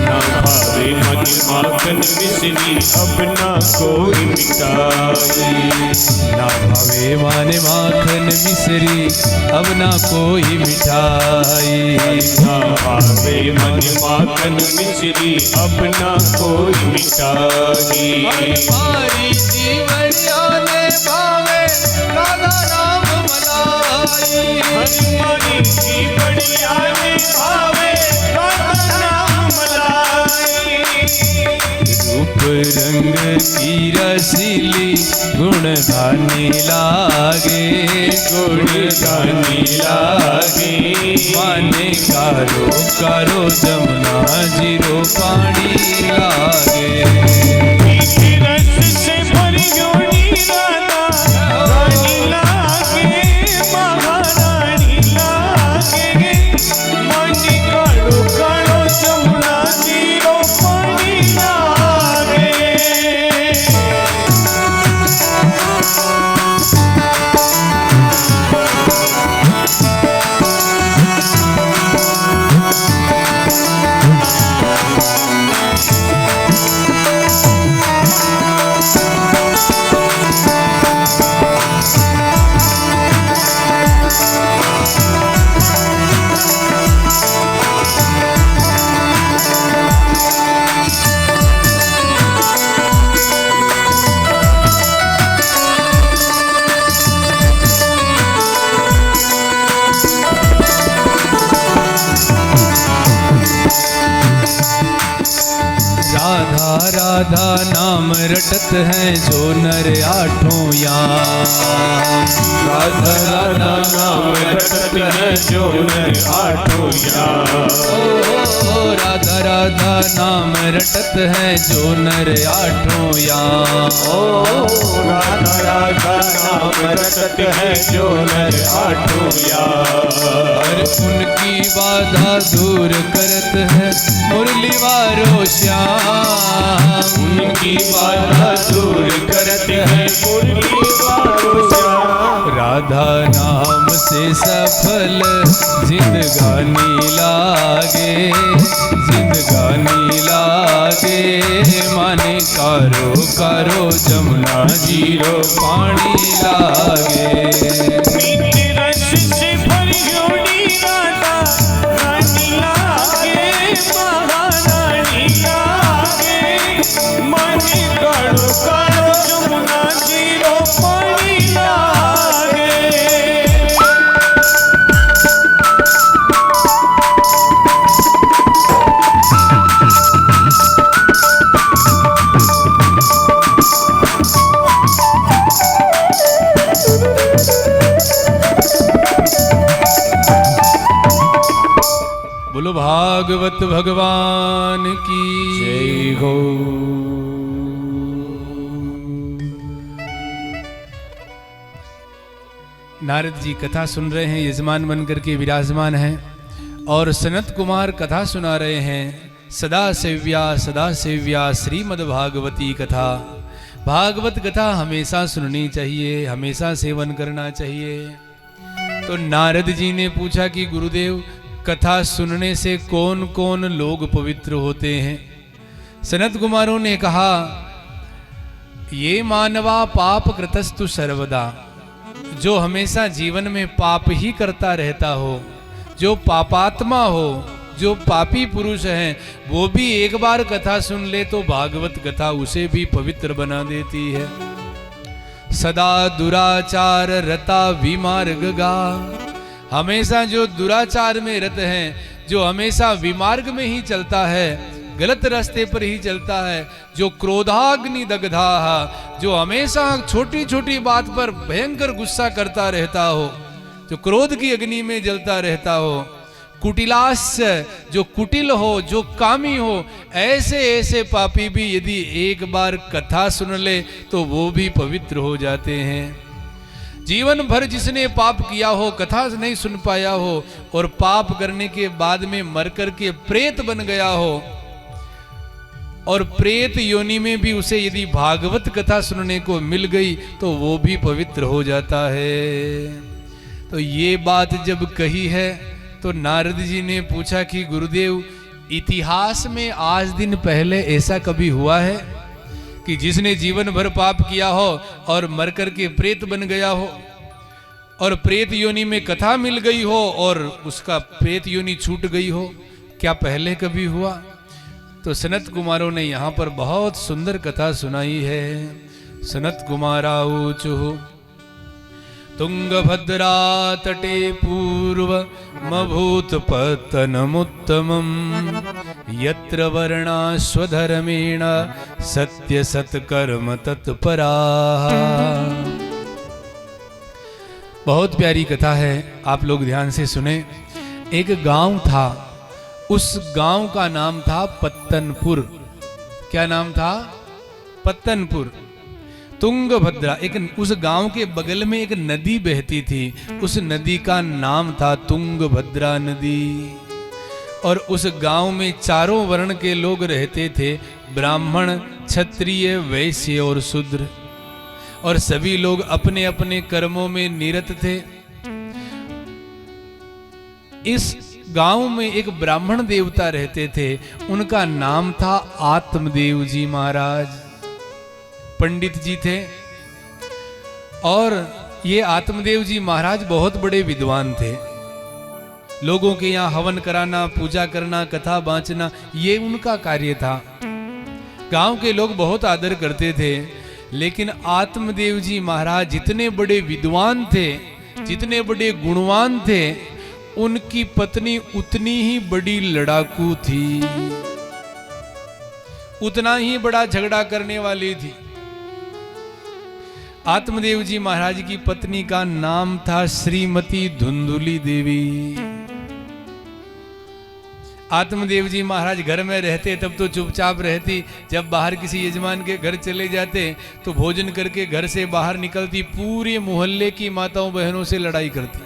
Speaker 2: ना भावे मन माखन मिश्री, अब ना कोई मिठाई।
Speaker 1: ना भावे माने माखन मिश्री, अब ना कोई मिठाई।
Speaker 2: ना भावे मन माखन मिश्री, अब ना कोई मिठाई।
Speaker 1: हमारी जीवनिया ने भावे राधा नाम मलाई,
Speaker 2: हनुमानी की बढ़िया ने भावे राधा नाम मलाई।
Speaker 1: रूप रंग की रसीली गुणगानी लागे,
Speaker 2: गुणगानी लागे।
Speaker 1: माने कारो कारो जमुना जीरो पानी लागे।
Speaker 2: मीठे रस से भरी योनी राधा रानी लागे, महारानी लागे। मन कालो कालो जमुना जीरो पानी लागे।
Speaker 1: राधा राधा नाम रटत हैं जो नर आठों याम।
Speaker 2: राधा राधा नाम रटत है जो नर आठों याम।
Speaker 1: ओ राधा राधा नाम रटत हैं जो नर आठों याम।
Speaker 2: ओ राधा राधा नाम रटत है जो नर आठों याम।
Speaker 1: और उनकी बाधा दूर करत है मुरली वारो श्याम।
Speaker 2: उनकी बाधा दूर करत है मुरली वारो श्याम।
Speaker 1: राधा नाम से सफल जिंदगानी लागे, जिंदगानी लागे। माने कारो कारो जमुना जीरो पानी लागे।
Speaker 2: मीठे रस से भरी योनी राधा रानी लागे, महारानी लागे। मन कालो कालो जमुना जीरो पानी लागे।
Speaker 1: बोलो भागवत भगवान की
Speaker 2: जय हो।
Speaker 1: नारद जी कथा सुन रहे हैं, यजमान बनकर के विराजमान हैं और सनत कुमार कथा सुना रहे हैं। सदा सेव्या श्रीमद् भागवती कथा। भागवत कथा हमेशा सुननी चाहिए, हमेशा सेवन करना चाहिए। तो नारद जी ने पूछा कि गुरुदेव, कथा सुनने से कौन कौन लोग पवित्र होते हैं? सनत कुमारों ने कहा, ये मानवा पाप कृतस्तु सर्वदा, जो हमेशा जीवन में पाप ही करता रहता हो, जो पापात्मा हो, जो पापी पुरुष हैं, वो भी एक बार कथा सुन ले तो भागवत कथा उसे भी पवित्र बना देती है। सदा दुराचार रता विमार्गगा, हमेशा जो दुराचार में रत हैं, जो हमेशा विमार्ग में ही चलता है, गलत रास्ते पर ही चलता है, जो क्रोधाग्नि दग्धा, जो हमेशा छोटी छोटी बात पर भयंकर गुस्सा करता रहता हो, जो क्रोध की अग्नि में जलता रहता हो, कुटिलास्य, जो कुटिल हो, जो कामी हो, ऐसे ऐसे पापी भी यदि एक बार कथा सुन ले तो वो भी पवित्र हो जाते हैं। जीवन भर जिसने पाप किया हो, कथा नहीं सुन पाया हो और पाप करने के बाद में मर कर के प्रेत बन गया हो और प्रेत योनि में भी उसे यदि भागवत कथा सुनने को मिल गई तो वो भी पवित्र हो जाता है। तो ये बात जब कही है तो नारद जी ने पूछा कि गुरुदेव, इतिहास में आज दिन पहले ऐसा कभी हुआ है कि जिसने जीवन भर पाप किया हो और मर कर के प्रेत बन गया हो और प्रेत योनि में कथा मिल गई हो और उसका प्रेत योनि छूट गई हो? क्या पहले कभी हुआ? तो सनत कुमारों ने यहाँ पर बहुत सुंदर कथा सुनाई है। सनत कुमाराऊचु तुंगभद्रा तटे पूर्वमभूत पतनमुत्तमं, यत्र वर्णाश्वधर्मेण सत्य सत्कर्म तत्पराः। बहुत प्यारी कथा है, आप लोग ध्यान से सुने। एक गांव था, उस गांव का नाम था पत्तनपुर। क्या नाम था? पत्तनपुर। तुंगभद्रा, एक उस गांव के बगल में एक नदी बहती थी, उस नदी का नाम था तुंगभद्रा नदी। और उस गांव में चारों वर्ण के लोग रहते थे, ब्राह्मण, क्षत्रिय, वैश्य और शूद्र, और सभी लोग अपने अपने कर्मों में निरत थे। इस गांव में एक ब्राह्मण देवता रहते थे, उनका नाम था आत्मदेव जी महाराज। पंडित जी थे और ये आत्मदेव जी महाराज बहुत बड़े विद्वान थे। लोगों के यहाँ हवन कराना, पूजा करना, कथा बांचना, ये उनका कार्य था। गांव के लोग बहुत आदर करते थे। लेकिन आत्मदेव जी महाराज जितने बड़े विद्वान थे, जितने बड़े गुणवान थे, उनकी पत्नी उतनी ही बड़ी लड़ाकू थी, उतना ही बड़ा झगड़ा करने वाली थी। आत्मदेव जी महाराज की पत्नी का नाम था श्रीमती धुंधुली देवी। आत्मदेव जी महाराज घर में रहते तब तो चुपचाप रहती, जब बाहर किसी यजमान के घर चले जाते तो भोजन करके घर से बाहर निकलती, पूरे मोहल्ले की माताओं बहनों से लड़ाई करती।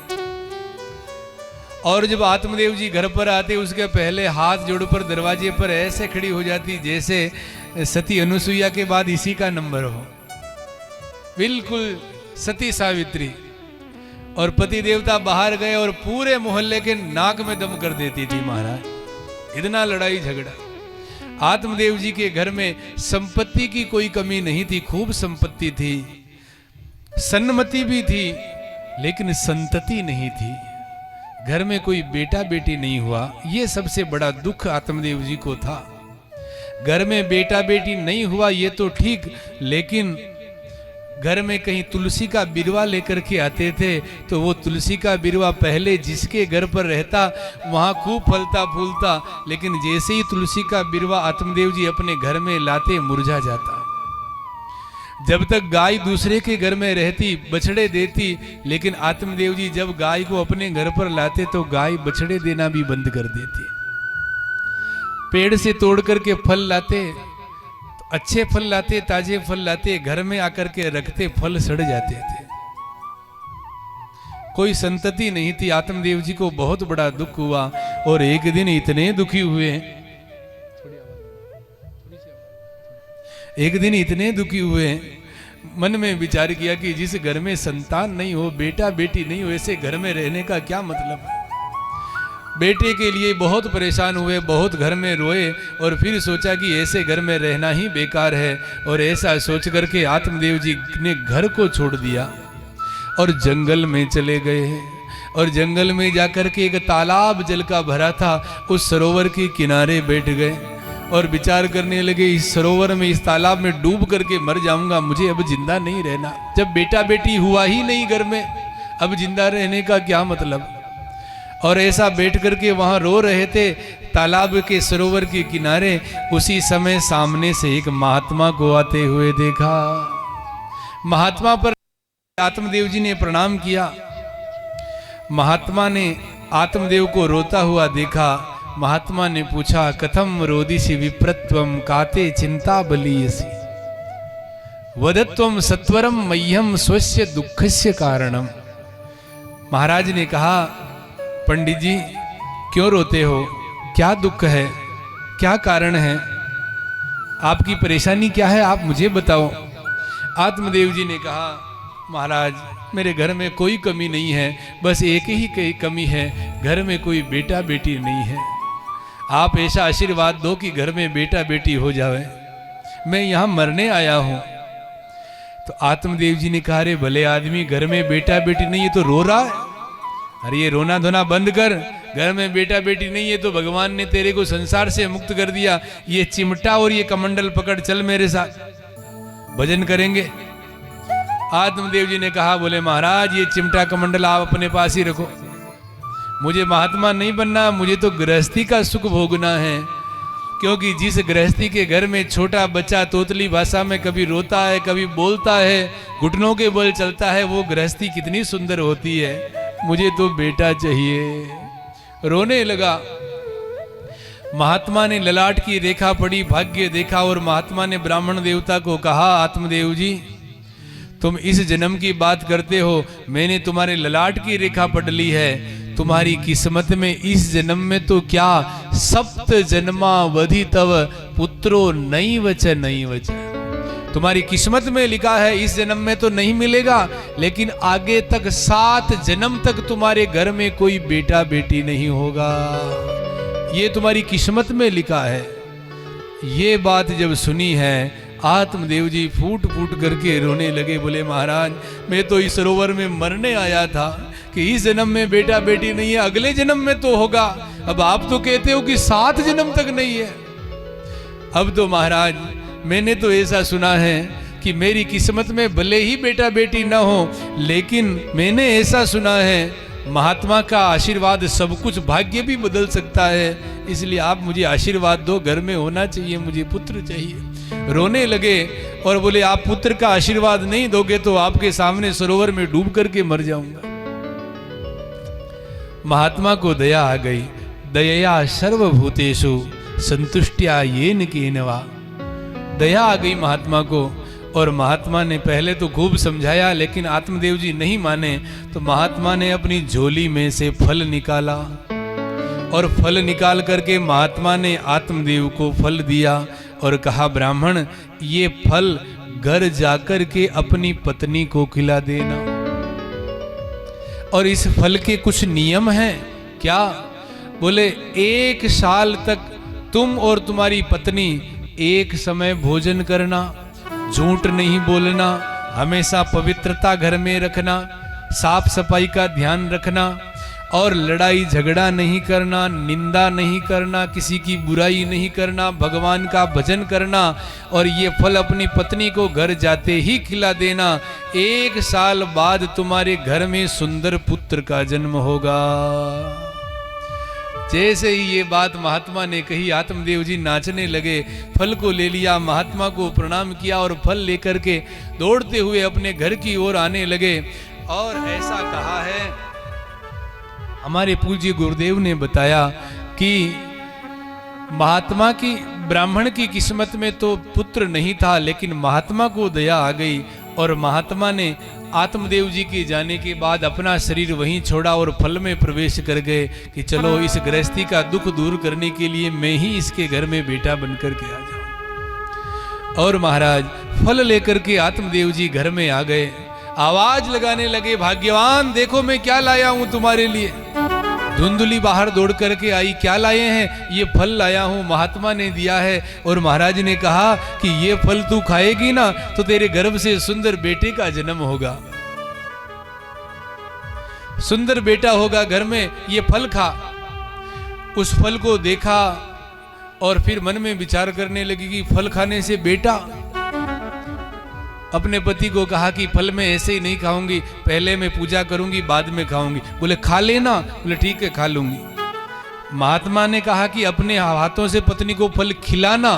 Speaker 1: और जब आत्मदेव जी घर पर आते उसके पहले हाथ जोड़ पर दरवाजे पर ऐसे खड़ी हो जाती जैसे सती अनुसुईया के बाद इसी का नंबर हो, बिल्कुल सती सावित्री। और पति देवता बाहर गए और पूरे मोहल्ले के नाक में दम कर देती थी महाराज, इतना लड़ाई झगड़ा। आत्मदेव जी के घर में संपत्ति की कोई कमी नहीं थी, खूब संपत्ति थी, सन्मति भी थी, लेकिन संतति नहीं थी। घर में कोई बेटा बेटी नहीं हुआ, ये सबसे बड़ा दुख आत्मदेव जी को था। घर में बेटा बेटी नहीं हुआ ये तो ठीक, लेकिन घर में कहीं तुलसी का बिरवा लेकर के आते थे तो वो तुलसी का बिरवा पहले जिसके घर पर रहता वहां खूब फलता फूलता, लेकिन जैसे ही तुलसी का बिरवा आत्मदेव जी अपने घर में लाते मुरझा जाता। जब तक गाय दूसरे के घर में रहती बछड़े देती, लेकिन आत्मदेव जी जब गाय को अपने घर पर लाते तो गाय बछड़े देना भी बंद कर देती। पेड़ से तोड़ करके फल लाते, तो अच्छे फल लाते, ताजे फल लाते, घर में आकर के रखते, फल सड़ जाते थे। कोई संतति नहीं थी। आत्मदेव जी को बहुत बड़ा दुख हुआ और एक दिन इतने दुखी हुए, एक दिन इतने दुखी हुए, मन में विचार किया कि जिस घर में संतान नहीं हो, बेटा बेटी नहीं हो, ऐसे घर में रहने का क्या मतलब है। बेटे के लिए बहुत परेशान हुए, बहुत घर में रोए और फिर सोचा कि ऐसे घर में रहना ही बेकार है। और ऐसा सोच करके आत्मदेव जी ने घर को छोड़ दिया और जंगल में चले गए। और जंगल में जाकर के एक तालाब जल का भरा था, उस सरोवर के किनारे बैठ गए और विचार करने लगे, इस सरोवर में, इस तालाब में डूब करके मर जाऊंगा, मुझे अब जिंदा नहीं रहना। जब बेटा बेटी हुआ ही नहीं घर में, अब जिंदा रहने का क्या मतलब। और ऐसा बैठ करके वहां रो रहे थे तालाब के सरोवर के किनारे। उसी समय सामने से एक महात्मा को आते हुए देखा। महात्मा पर आत्मदेव जी ने प्रणाम किया। महात्मा ने आत्मदेव को रोता हुआ देखा। महात्मा ने पूछा, कथम रोदिसी विप्रत्वम काते चिंता बलीयसी वदत्वम सत्वरम मह्यम स्वस्य दुखस्य कारणम। महाराज ने कहा, पंडित जी क्यों रोते हो, क्या दुख है, क्या कारण है, आपकी परेशानी क्या है, आप मुझे बताओ। आत्मदेव जी ने कहा, महाराज मेरे घर में कोई कमी नहीं है, बस एक ही कमी है, घर में कोई बेटा बेटी नहीं है। आप ऐसा आशीर्वाद दो कि घर में बेटा बेटी हो जाए, मैं यहाँ मरने आया हूँ। तो आत्मदेव जी ने कहा, अरे भले आदमी, घर में बेटा बेटी नहीं है तो रो रहा है, अरे ये रोना धोना बंद कर। घर में बेटा बेटी नहीं है तो भगवान ने तेरे को संसार से मुक्त कर दिया। ये चिमटा और ये कमंडल पकड़, चल मेरे साथ, भजन करेंगे। आत्मदेव जी ने कहा, बोले महाराज ये चिमटा कमंडल आप अपने पास ही रखो, मुझे महात्मा नहीं बनना, मुझे तो गृहस्थी का सुख भोगना है। क्योंकि जिस गृहस्थी के घर में छोटा बच्चा तोतली भाषा में कभी रोता है, कभी बोलता है, घुटनों के बल चलता है, वो गृहस्थी कितनी सुंदर होती है। मुझे तो बेटा चाहिए। रोने लगा। महात्मा ने ललाट की रेखा पड़ी, भाग्य देखा और महात्मा ने ब्राह्मण देवता को कहा, आत्मदेव जी तुम इस जन्म की बात करते हो, मैंने तुम्हारे ललाट की रेखा पढ़ ली है, तुम्हारी किस्मत में इस जन्म में तो क्या, सप्त जन्मावधि तव पुत्रो नैवच नैवच, तुम्हारी किस्मत में लिखा है इस जन्म में तो नहीं मिलेगा, लेकिन आगे तक 7 जन्म तक तुम्हारे घर में कोई बेटा बेटी नहीं होगा, ये तुम्हारी किस्मत में लिखा है। ये बात जब सुनी है, आत्मदेव जी फूट फूट करके रोने लगे। बोले महाराज मैं तो इस सरोवर में मरने आया था कि इस जन्म में बेटा बेटी नहीं है, अगले जन्म में तो होगा। अब आप तो कहते हो कि 7 जन्म तक नहीं है। अब तो महाराज मैंने तो ऐसा सुना है कि मेरी किस्मत में भले ही बेटा बेटी ना हो, लेकिन मैंने ऐसा सुना है महात्मा का आशीर्वाद सब कुछ, भाग्य भी बदल सकता है। इसलिए आप मुझे आशीर्वाद दो, घर में होना चाहिए, मुझे पुत्र चाहिए। रोने लगे और बोले आप पुत्र का आशीर्वाद नहीं दोगे तो आपके सामने सरोवर में डूब करके मर जाऊंगा। महात्मा को दया आ गई। दया सर्वभूतेषु संतुष्टिया येन केनवा। दया आ गई महात्मा को। और महात्मा ने पहले तो खूब समझाया, लेकिन आत्मदेव जी नहीं माने। तो महात्मा ने अपनी झोली में से फल निकाला और फल निकाल करके महात्मा ने आत्मदेव को फल दिया और कहा ब्राह्मण ये फल घर जाकर के अपनी पत्नी को खिला देना। और इस फल के कुछ नियम हैं क्या? बोले 1 साल तक तुम और तुम्हारी पत्नी एक समय भोजन करना, झूठ नहीं बोलना, हमेशा पवित्रता घर में रखना, साफ सफाई का ध्यान रखना और लड़ाई झगड़ा नहीं करना, निंदा नहीं करना, किसी की बुराई नहीं करना, भगवान का भजन करना और ये फल अपनी पत्नी को घर जाते ही खिला देना। 1 साल बाद तुम्हारे घर में सुंदर पुत्र का जन्म होगा। जैसे ही ये बात महात्मा ने कही, आत्मदेव जी नाचने लगे, फल को ले लिया, महात्मा को प्रणाम किया और फल लेकर के दौड़ते हुए अपने घर की ओर आने लगे। और ऐसा कहा है, हमारे पूज्य गुरुदेव ने बताया कि महात्मा की, ब्राह्मण की किस्मत में तो पुत्र नहीं था, लेकिन महात्मा को दया आ गई और महात्मा ने आत्मदेव जी के जाने के बाद अपना शरीर वहीं छोड़ा और फल में प्रवेश कर गए कि चलो इस गृहस्थी का दुख दूर करने के लिए मैं ही इसके घर में बेटा बनकर के आ जाऊं। और महाराज फल लेकर के आत्मदेव जी घर में आ गए, आवाज लगाने लगे, भाग्यवान देखो मैं क्या लाया हूं तुम्हारे लिए। धुंधली बाहर दौड़ करके आई, क्या लाए हैं? ये फल लाया हूं, महात्मा ने दिया है। और महाराज ने कहा कि ये फल तू खाएगी ना तो तेरे गर्भ से सुंदर बेटे का जन्म होगा, सुंदर बेटा होगा घर में, ये फल खा। उस फल को देखा और फिर मन में विचार करने लगी कि फल खाने से बेटा। अपने पति को कहा कि फल मैं ऐसे ही नहीं खाऊंगी, पहले मैं पूजा करूंगी बाद में खाऊंगी। बोले खा लेना, बोले ठीक है खा लूंगी। महात्मा ने कहा कि अपने हाथों से पत्नी को फल खिलाना।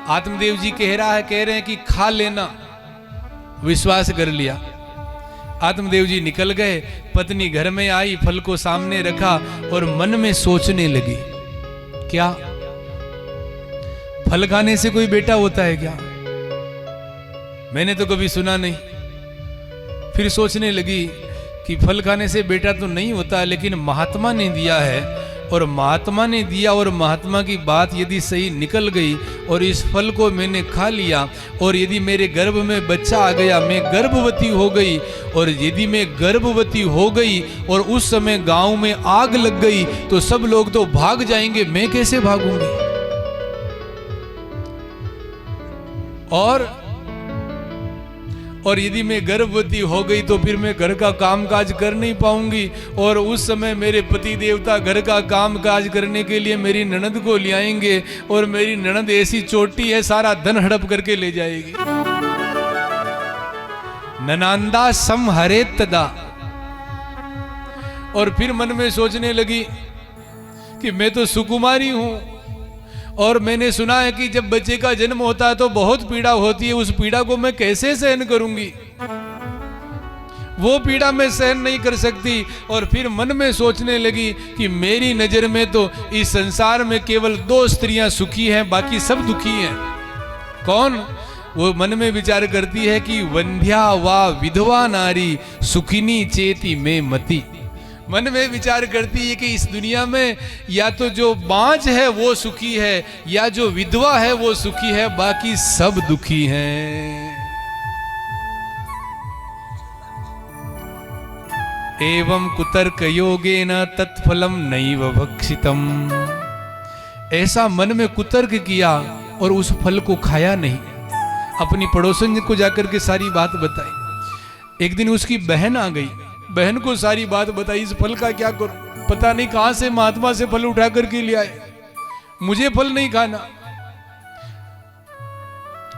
Speaker 1: आत्मदेव जी कह रहे हैं कि खा लेना। विश्वास कर लिया। आत्मदेव जी निकल गए, पत्नी घर में आई, फल को सामने रखा और मन में सोचने लगी, क्या फल खाने से कोई बेटा होता है क्या? मैंने तो कभी सुना नहीं। फिर सोचने लगी कि फल खाने से बेटा तो नहीं होता, लेकिन महात्मा ने दिया है और महात्मा ने दिया और महात्मा की बात यदि सही निकल गई और इस फल को मैंने खा लिया और यदि मेरे गर्भ में बच्चा आ गया, मैं गर्भवती हो गई, और यदि मैं गर्भवती हो गई और उस समय गांव में आग लग गई तो सब लोग तो भाग जाएंगे, मैं कैसे भागूंगी? और यदि मैं गर्भवती हो गई तो फिर मैं घर का कामकाज कर नहीं पाऊंगी, और उस समय मेरे पति देवता घर का कामकाज करने के लिए मेरी ननद को ले आएंगे और मेरी ननद ऐसी चोटी है सारा धन हड़प करके ले जाएगी। ननांदा सम हरे तदा। और फिर मन में सोचने लगी कि मैं तो सुकुमारी हूं और मैंने सुना है कि जब बच्चे का जन्म होता है तो बहुत पीड़ा होती है, उस पीड़ा को मैं कैसे सहन करूंगी? वो पीड़ा मैं सहन नहीं कर सकती। और फिर मन में सोचने लगी कि मेरी नजर में तो इस संसार में केवल 2 स्त्रियां सुखी हैं, बाकी सब दुखी हैं। कौन? वो मन में विचार करती है कि वंध्या वा विधवा नारी सुखिनी चेती में मती। मन में विचार करती है कि इस दुनिया में या तो जो बांझ है वो सुखी है या जो विधवा है वो सुखी है, बाकी सब दुखी हैं। एवं कुतर्क योगेन तत्फलम नैव भक्षितम। ऐसा मन में कुतर्क किया और उस फल को खाया नहीं। अपनी पड़ोसन को जाकर के सारी बात बताई। एक दिन उसकी बहन आ गई, बहन को सारी बात बताई, इस फल का क्या करूं, पता नहीं कहां से महात्मा से फल उठा करके ले आए, मुझे फल नहीं खाना।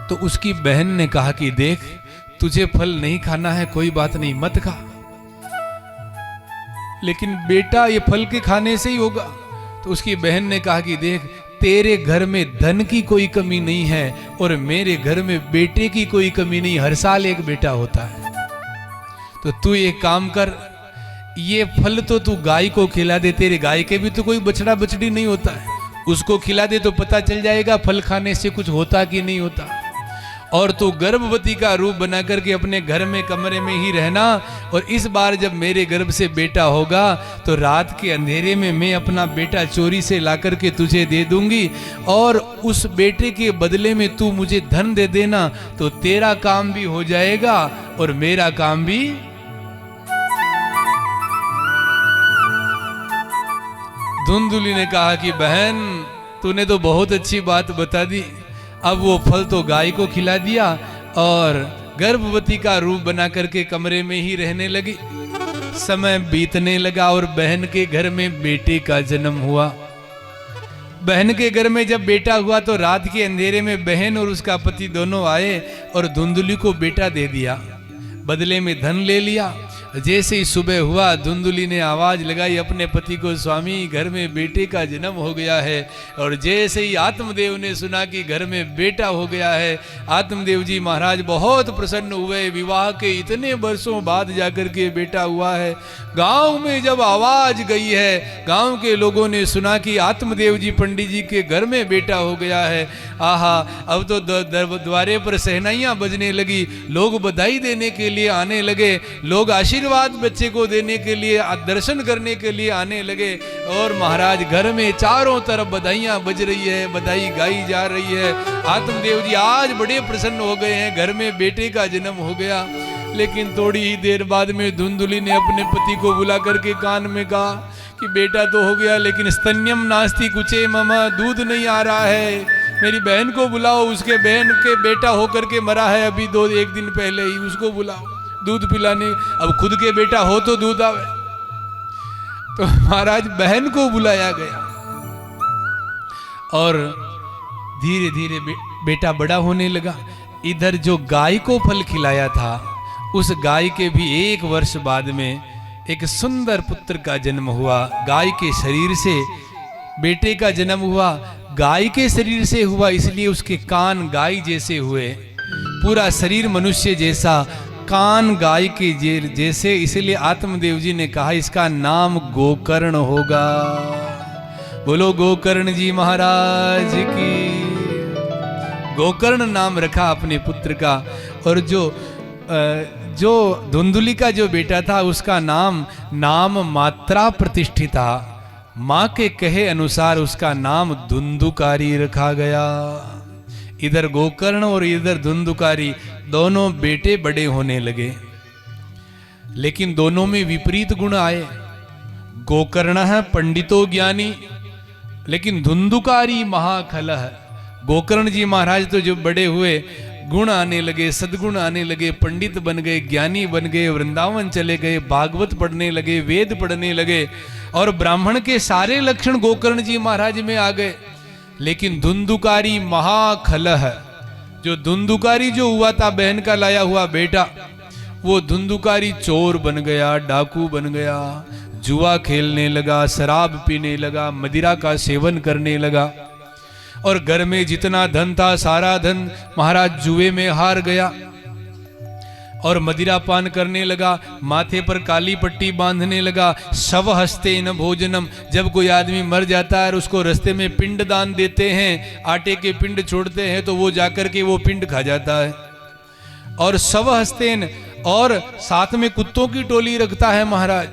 Speaker 1: तो उसकी बहन ने कहा कि देख तुझे फल नहीं खाना है, कोई बात नहीं मत खा, लेकिन बेटा ये फल के खाने से ही होगा। तो उसकी बहन ने कहा कि देख तेरे घर में धन की कोई कमी नहीं है और मेरे घर में बेटे की कोई कमी नहीं, हर साल एक बेटा होता है। तो तू एक काम कर, ये फल तो तू गाय को खिला दे, तेरे गाय के भी तो कोई बछड़ा बछड़ी नहीं होता है, उसको खिला दे तो पता चल जाएगा फल खाने से कुछ होता कि नहीं होता। और तू गर्भवती का रूप बना करके अपने घर में कमरे में ही रहना, और इस बार जब मेरे गर्भ से बेटा होगा तो रात के अंधेरे में मैं अपना बेटा चोरी से ला करके तुझे दे दूंगी, और उस बेटे के बदले में तू मुझे धन दे देना, तो तेरा काम भी हो जाएगा और मेरा काम भी। धुंधुली ने कहा कि बहन तूने तो बहुत अच्छी बात बता दी, अब वो फल तो गाय को खिला दिया और गर्भवती का रूप बना करके कमरे में ही रहने लगी। समय बीतने लगा और बहन के घर में बेटे का जन्म हुआ। बहन के घर में जब बेटा हुआ तो रात के अंधेरे में बहन और उसका पति दोनों आए और धुंधुली को बेटा दे दिया, बदले में धन ले लिया। जैसे ही सुबह हुआ धुंधुली ने आवाज लगाई अपने पति को, स्वामी घर में बेटे का जन्म हो गया है। और जैसे ही आत्मदेव ने सुना कि घर में बेटा हो गया है, आत्मदेव जी महाराज बहुत प्रसन्न हुए। विवाह के इतने वर्षों बाद जाकर के बेटा हुआ है। गांव में जब आवाज गई है, गांव के लोगों ने सुना कि आत्मदेव जी पंडित जी के घर में बेटा हो गया है, आहा अब तो द्वारे पर शहनाइयां बजने लगी, लोग बधाई देने के लिए आने लगे, लोग आशीर्वाद बच्चे को देने के लिए, दर्शन करने के लिए आने लगे। और महाराज घर में चारों तरफ बधाइयां बज रही है, बधाई गाई जा रही है। आत्मदेव जी आज बड़े प्रसन्न हो गए हैं, घर में बेटे का जन्म हो गया। लेकिन थोड़ी ही देर बाद में धुंधुली ने अपने पति को बुला करके कान में कहा कि बेटा तो हो गया, लेकिन स्तन्यम नास्ति कुचे मम, दूध नहीं आ रहा है, मेरी बहन को बुलाओ, उसके बहन के बेटा होकर के मरा है अभी एक दिन पहले ही, उसको बुलाओ दूध पिलाने। अब खुद के बेटा हो तो दूध आवे। तो महाराज बहन को बुलाया गया और धीरे धीरे बेटा बड़ा होने लगा। इधर जो गाय को फल खिलाया था, उस गाय के भी 1 वर्ष बाद में एक सुंदर पुत्र का जन्म हुआ। गाय के शरीर से बेटे का जन्म हुआ, गाय के शरीर से हुआ, इसलिए उसके कान गाय जैसे हुए, पूरा शरीर मनुष्य जैसा, कान गाय के जैसे। इसलिए आत्मदेव जी ने कहा इसका नाम गोकर्ण होगा। बोलो गोकर्ण जी महाराज की। गोकर्ण नाम रखा अपने पुत्र का। और जो धुंधुली का जो बेटा था उसका नाम मात्रा प्रतिष्ठिता, माँ के कहे अनुसार उसका नाम धुंधुकारी रखा गया। इधर गोकर्ण और इधर धुंधुकारी, दोनों बेटे बड़े होने लगे, लेकिन दोनों में विपरीत गुण आए। गोकर्ण है पंडितो ज्ञानी, लेकिन धुंधुकारी महाखलह। गोकर्ण जी महाराज तो जो बड़े हुए, गुण आने लगे, सद्गुण आने लगे, पंडित बन गए, ज्ञानी बन गए, वृंदावन चले गए, भागवत पढ़ने लगे, वेद पढ़ने लगे, और ब्राह्मण के सारे लक्षण गोकर्ण जी महाराज में आ गए। लेकिन धुंधुकारी महाखलह, जो धुंधुकारी जो हुआ था बहन का लाया हुआ बेटा, वो धुंधुकारी चोर बन गया, डाकू बन गया, जुआ खेलने लगा, शराब पीने लगा, मदिरा का सेवन करने लगा, और घर में जितना धन था सारा धन महाराज जुए में हार गया, और मदिरा पान करने लगा, माथे पर काली पट्टी बांधने लगा। शव हस्ते न भोजनम, जब कोई आदमी मर जाता है और उसको रास्ते में पिंड दान देते हैं, आटे के पिंड छोड़ते हैं, तो वो जाकर के वो पिंड खा जाता है। और शव हस्तेन, और साथ में कुत्तों की टोली रखता है महाराज,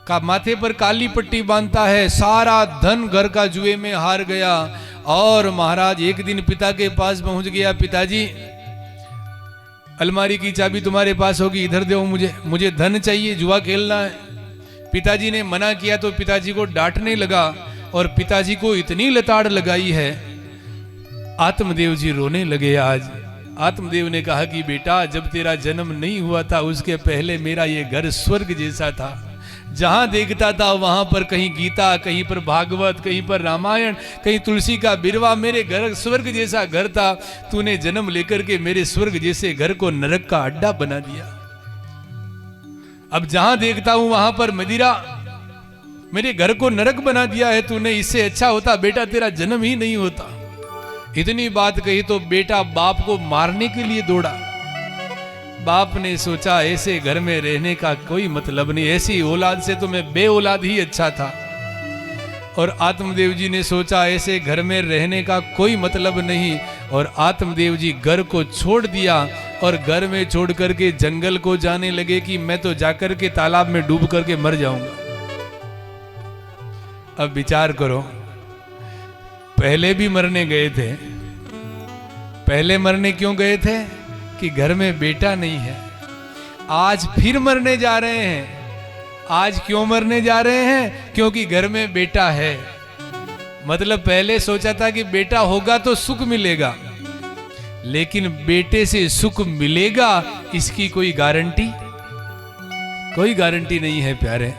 Speaker 1: का माथे पर काली पट्टी बांधता है। सारा धन घर का जुए में हार गया। और महाराज एक दिन पिता के पास पहुंच गया, पिताजी अलमारी की चाबी तुम्हारे पास होगी, इधर दो, मुझे धन चाहिए, जुआ खेलना है। पिताजी ने मना किया तो पिताजी को डांटने लगा, और पिताजी को इतनी लताड़ लगाई है, आत्मदेव जी रोने लगे। आज आत्मदेव ने कहा कि बेटा, जब तेरा जन्म नहीं हुआ था उसके पहले मेरा ये घर स्वर्ग जैसा था। जहां देखता था वहां पर कहीं गीता, कहीं पर भागवत, कहीं पर रामायण, कहीं तुलसी का बिरवा, मेरे घर स्वर्ग जैसा घर था। तूने जन्म लेकर के मेरे स्वर्ग जैसे घर को नरक का अड्डा बना दिया। अब जहां देखता हूं वहां पर मदिरा, मेरे घर को नरक बना दिया है तूने। इससे अच्छा होता बेटा तेरा जन्म ही नहीं होता। इतनी बात कही तो बेटा बाप को मारने के लिए दौड़ा। बाप ने सोचा ऐसे घर में रहने का कोई मतलब नहीं, ऐसी औलाद से तो मैं बे औलाद ही अच्छा था। और आत्मदेव जी ने सोचा ऐसे घर में रहने का कोई मतलब नहीं, और आत्मदेव जी घर को छोड़ दिया, और घर में छोड़ करके जंगल को जाने लगे कि मैं तो जाकर के तालाब में डूब करके मर जाऊंगा। अब विचार करो, पहले भी मरने गए थे। पहले मरने क्यों गए थे? कि घर में बेटा नहीं है। आज फिर मरने जा रहे हैं। आज क्यों मरने जा रहे हैं? क्योंकि घर में बेटा है। मतलब पहले सोचा था कि बेटा होगा तो सुख मिलेगा, लेकिन बेटे से सुख मिलेगा इसकी कोई गारंटी नहीं है प्यारे।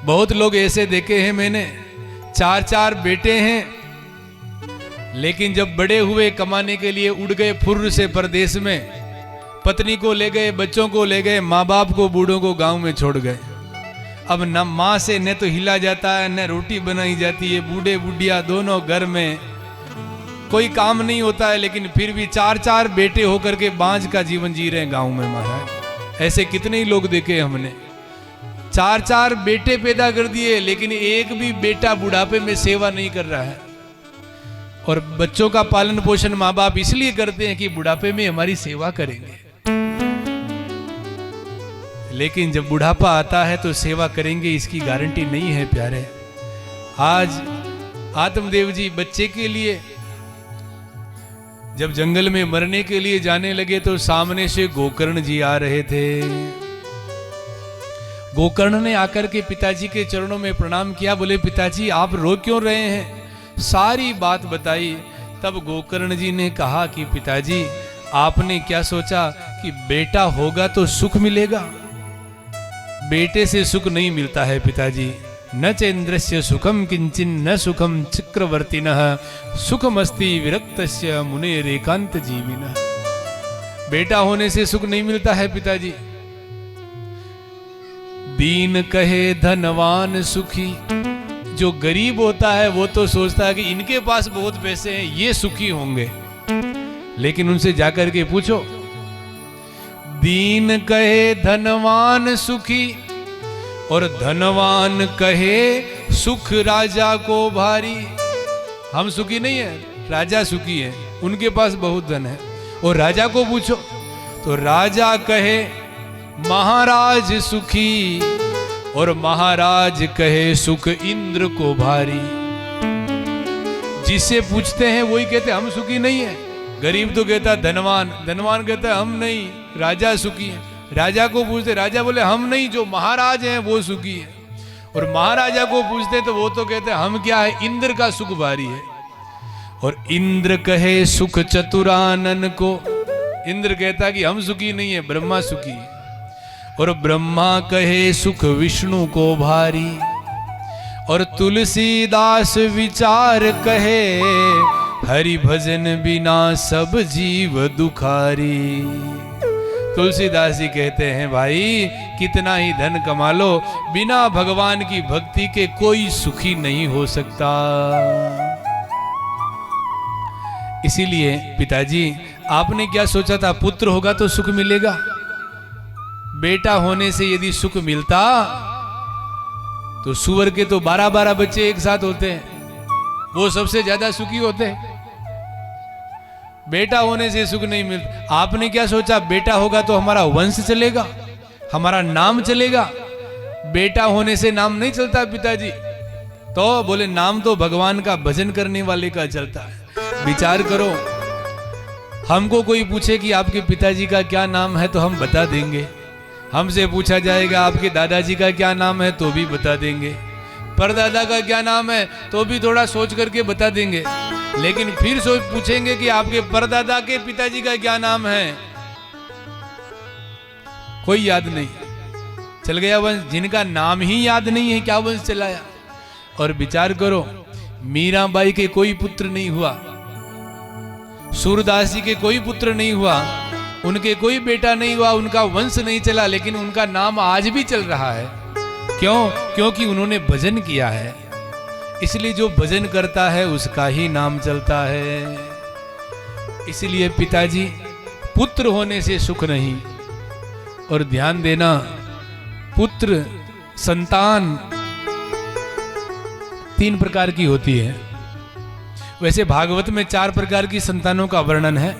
Speaker 1: बहुत लोग ऐसे देखे हैं मैंने, 4 बेटे हैं, लेकिन जब बड़े हुए कमाने के लिए उड़ गए फुर्र से परदेश में, पत्नी को ले गए, बच्चों को ले गए, माँ बाप को, बूढ़ों को गांव में छोड़ गए। अब न माँ से न तो हिला जाता है, न रोटी बनाई जाती है, बूढ़े बुढ़िया दोनों घर में, कोई काम नहीं होता है, लेकिन फिर भी 4-4 बेटे होकर के बांझ का जीवन जी रहे हैं गांव में महाराज। ऐसे कितने ही लोग देखे हमने, 4-4 बेटे पैदा कर दिए, लेकिन एक भी बेटा बुढ़ापे में सेवा नहीं कर रहा है। और बच्चों का पालन पोषण माँ बाप इसलिए करते हैं कि बुढ़ापे में हमारी सेवा करेंगे, लेकिन जब बुढ़ापा आता है तो सेवा करेंगे इसकी गारंटी नहीं है प्यारे। आज आत्मदेव जी बच्चे के लिए जब जंगल में मरने के लिए जाने लगे तो सामने से गोकर्ण जी आ रहे थे। गोकर्ण ने आकर के पिताजी के चरणों में प्रणाम किया, बोले पिताजी आप रो क्यों रहे हैं, सारी बात बताई। तब गोकर्ण जी ने कहा कि पिताजी आपने क्या सोचा कि बेटा होगा तो सुख मिलेगा, बेटे से सुख नहीं मिलता है पिताजी। न चेन्द्रस्य सुखम किंचिन न सुखम चक्रवर्तिनः सुखमस्ति विरक्तस्य मुनेरेकांत जीविनः। बेटा होने से सुख नहीं मिलता है पिताजी। दीन कहे धनवान सुखी, जो गरीब होता है वो तो सोचता है कि इनके पास बहुत पैसे हैं, ये सुखी होंगे, लेकिन उनसे जाकर के पूछो, दीन कहे धनवान सुखी और धनवान कहे सुख राजा को भारी। हम सुखी नहीं है, राजा सुखी है, उनके पास बहुत धन है। और राजा को पूछो तो राजा कहे महाराज सुखी और महाराज कहे सुख इंद्र को भारी। जिससे पूछते हैं वही कहते हम सुखी नहीं है। गरीब तो कहता धनवान, धनवान कहता हम नहीं, राजा सुखी है। राजा को पूछते, राजा बोले हम नहीं, जो महाराज हैं वो सुखी है। और महाराजा को पूछते तो वो तो कहते हम क्या है, इंद्र का सुख भारी है। और इंद्र कहे सुख चतुरानन को, इंद्र कहता कि हम सुखी नहीं है, ब्रह्मा सुखी है। और ब्रह्मा कहे सुख विष्णु को भारी। और तुलसीदास विचार कहे हरि भजन बिना सब जीव दुखारी। तुलसीदास जी कहते हैं भाई कितना ही धन कमा लो, बिना भगवान की भक्ति के कोई सुखी नहीं हो सकता। इसीलिए पिताजी आपने क्या सोचा था, पुत्र होगा तो सुख मिलेगा, बेटा होने से यदि सुख मिलता तो सूअर के तो 12-12 बच्चे एक साथ होते हैं, वो सबसे ज्यादा सुखी होते हैं। बेटा होने से सुख नहीं मिलता। आपने क्या सोचा, बेटा होगा तो हमारा वंश चलेगा, हमारा नाम चलेगा। बेटा होने से नाम नहीं चलता पिताजी। तो बोले नाम तो भगवान का भजन करने वाले का चलता है। विचार करो, हमको कोई पूछे कि आपके पिताजी का क्या नाम है तो हम बता देंगे। हमसे पूछा जाएगा आपके दादाजी का क्या नाम है तो भी बता देंगे। परदादा का क्या नाम है तो भी थोड़ा सोच करके बता देंगे। लेकिन फिर पूछेंगे कि आपके परदादा के पिताजी का क्या नाम है, कोई याद नहीं, चल गया वंश। जिनका नाम ही याद नहीं है क्या वंश चलाया। और विचार करो, मीराबाई के कोई पुत्र नहीं हुआ, सूरदास जी के कोई पुत्र नहीं हुआ, उनके कोई बेटा नहीं हुआ, उनका वंश नहीं चला, लेकिन उनका नाम आज भी चल रहा है। क्यों? क्योंकि उन्होंने भजन किया है। इसलिए जो भजन करता है उसका ही नाम चलता है। इसलिए पिताजी पुत्र होने से सुख नहीं। और ध्यान देना, पुत्र संतान 3 प्रकार की होती है। वैसे भागवत में 4 प्रकार की संतानों का वर्णन है।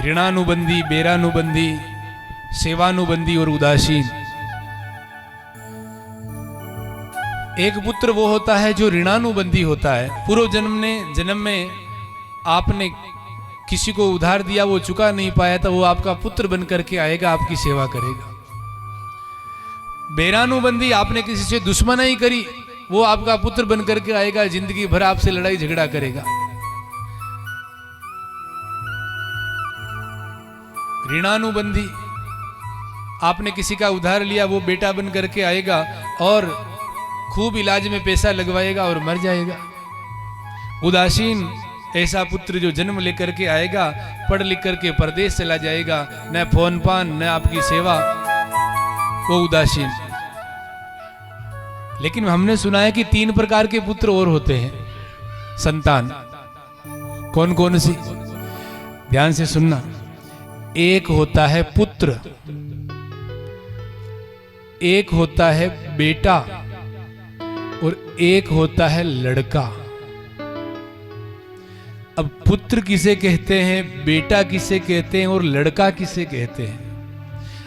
Speaker 1: ऋणानुबंधी, बेरानुबंधी, सेवानुबंधी और उदासीन। एक पुत्र वो होता है जो ऋणानुबंधी होता है। पूर्व जन्म में आपने किसी को उधार दिया, वो चुका नहीं पाया, तो वो आपका पुत्र बन करके आएगा, आपकी सेवा करेगा। बेरानुबंधी, आपने किसी से दुश्मनाई करी, वो आपका पुत्र बन करके आएगा, जिंदगी भर आपसे लड़ाई झगड़ा करेगा। ऋणानुबंधी, आपने किसी का उधार लिया, वो बेटा बन करके आएगा और खूब इलाज में पैसा लगवाएगा और मर जाएगा। उदासीन ऐसा पुत्र जो जन्म लेकर के आएगा, पढ़ लिख करके परदेश चला जाएगा, न फोन पान न आपकी सेवा, वो उदासीन। लेकिन हमने सुना है कि 3 प्रकार के पुत्र और होते हैं, संतान। कौन कौन सी? ध्यान से सुनना। एक होता है पुत्र, एक होता है बेटा, और एक होता है लड़का। अब पुत्र किसे कहते हैं, बेटा किसे कहते हैं, और लड़का किसे कहते हैं?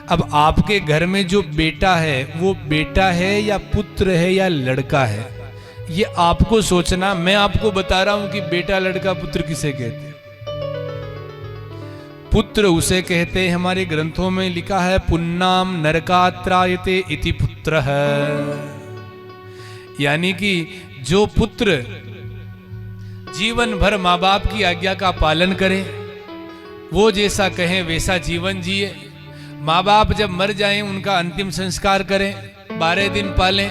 Speaker 1: अब आपके घर में जो बेटा है वो बेटा है या पुत्र है या लड़का है, ये आपको सोचना। मैं आपको बता रहा हूं कि बेटा लड़का पुत्र किसे कहते हैं। पुत्र उसे कहते हैं, हमारे ग्रंथों में लिखा है, पुन्नाम नरकात्रायते इति पुत्रः। यानी कि जो पुत्र जीवन भर माँ बाप की आज्ञा का पालन करे, वो जैसा कहें वैसा जीवन जिए, माँ बाप जब मर जाएं उनका अंतिम संस्कार करें, 12 दिन पालें,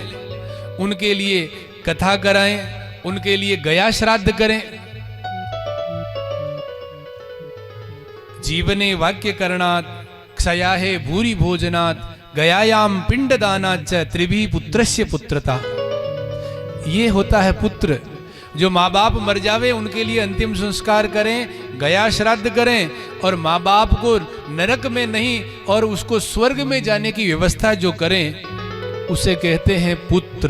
Speaker 1: उनके लिए कथा कराएं, उनके लिए गया श्राद्ध करें। जीवने वाक्य करणात् क्षयाहे भूरि भोजनात् गयायाम पिंडदानाच्च त्रिभी पुत्रस्य पुत्रता। ये होता है पुत्र। जो माँ बाप मर जावे उनके लिए अंतिम संस्कार करें, गया श्राद्ध करें, और माँ बाप को नरक में नहीं और उसको स्वर्ग में जाने की व्यवस्था जो करें, उसे कहते हैं पुत्र।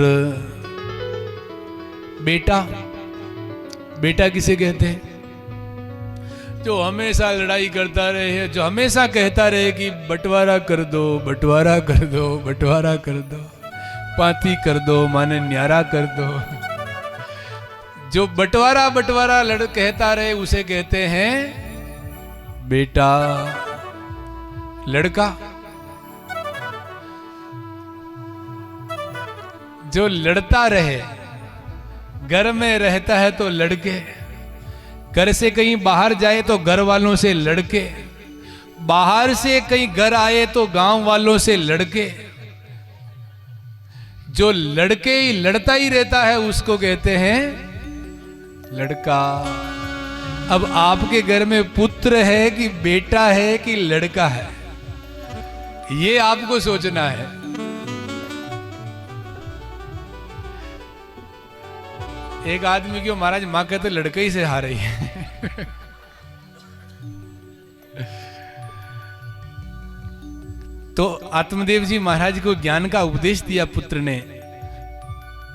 Speaker 1: बेटा, बेटा किसे कहते हैं? जो हमेशा लड़ाई करता रहे, जो हमेशा कहता रहे कि बंटवारा कर दो, बंटवारा कर दो, बंटवारा कर दो, पाती कर दो, माने न्यारा कर दो। जो बंटवारा बंटवारा कहता रहे उसे कहते हैं बेटा। लड़का, जो लड़ता रहे, घर में रहता है तो लड़के, घर से कहीं बाहर जाए तो घर वालों से लड़के, बाहर से कहीं घर आए तो गांव वालों से लड़के। जो लड़के ही लड़ता ही रहता है उसको कहते हैं लड़का। अब आपके घर में पुत्र है कि बेटा है कि लड़का है, ये आपको सोचना है। एक आदमी क्यों महाराज मां कहते लड़के ही से हार रही है। तो आत्मदेव जी महाराज को ज्ञान का उपदेश दिया पुत्र ने,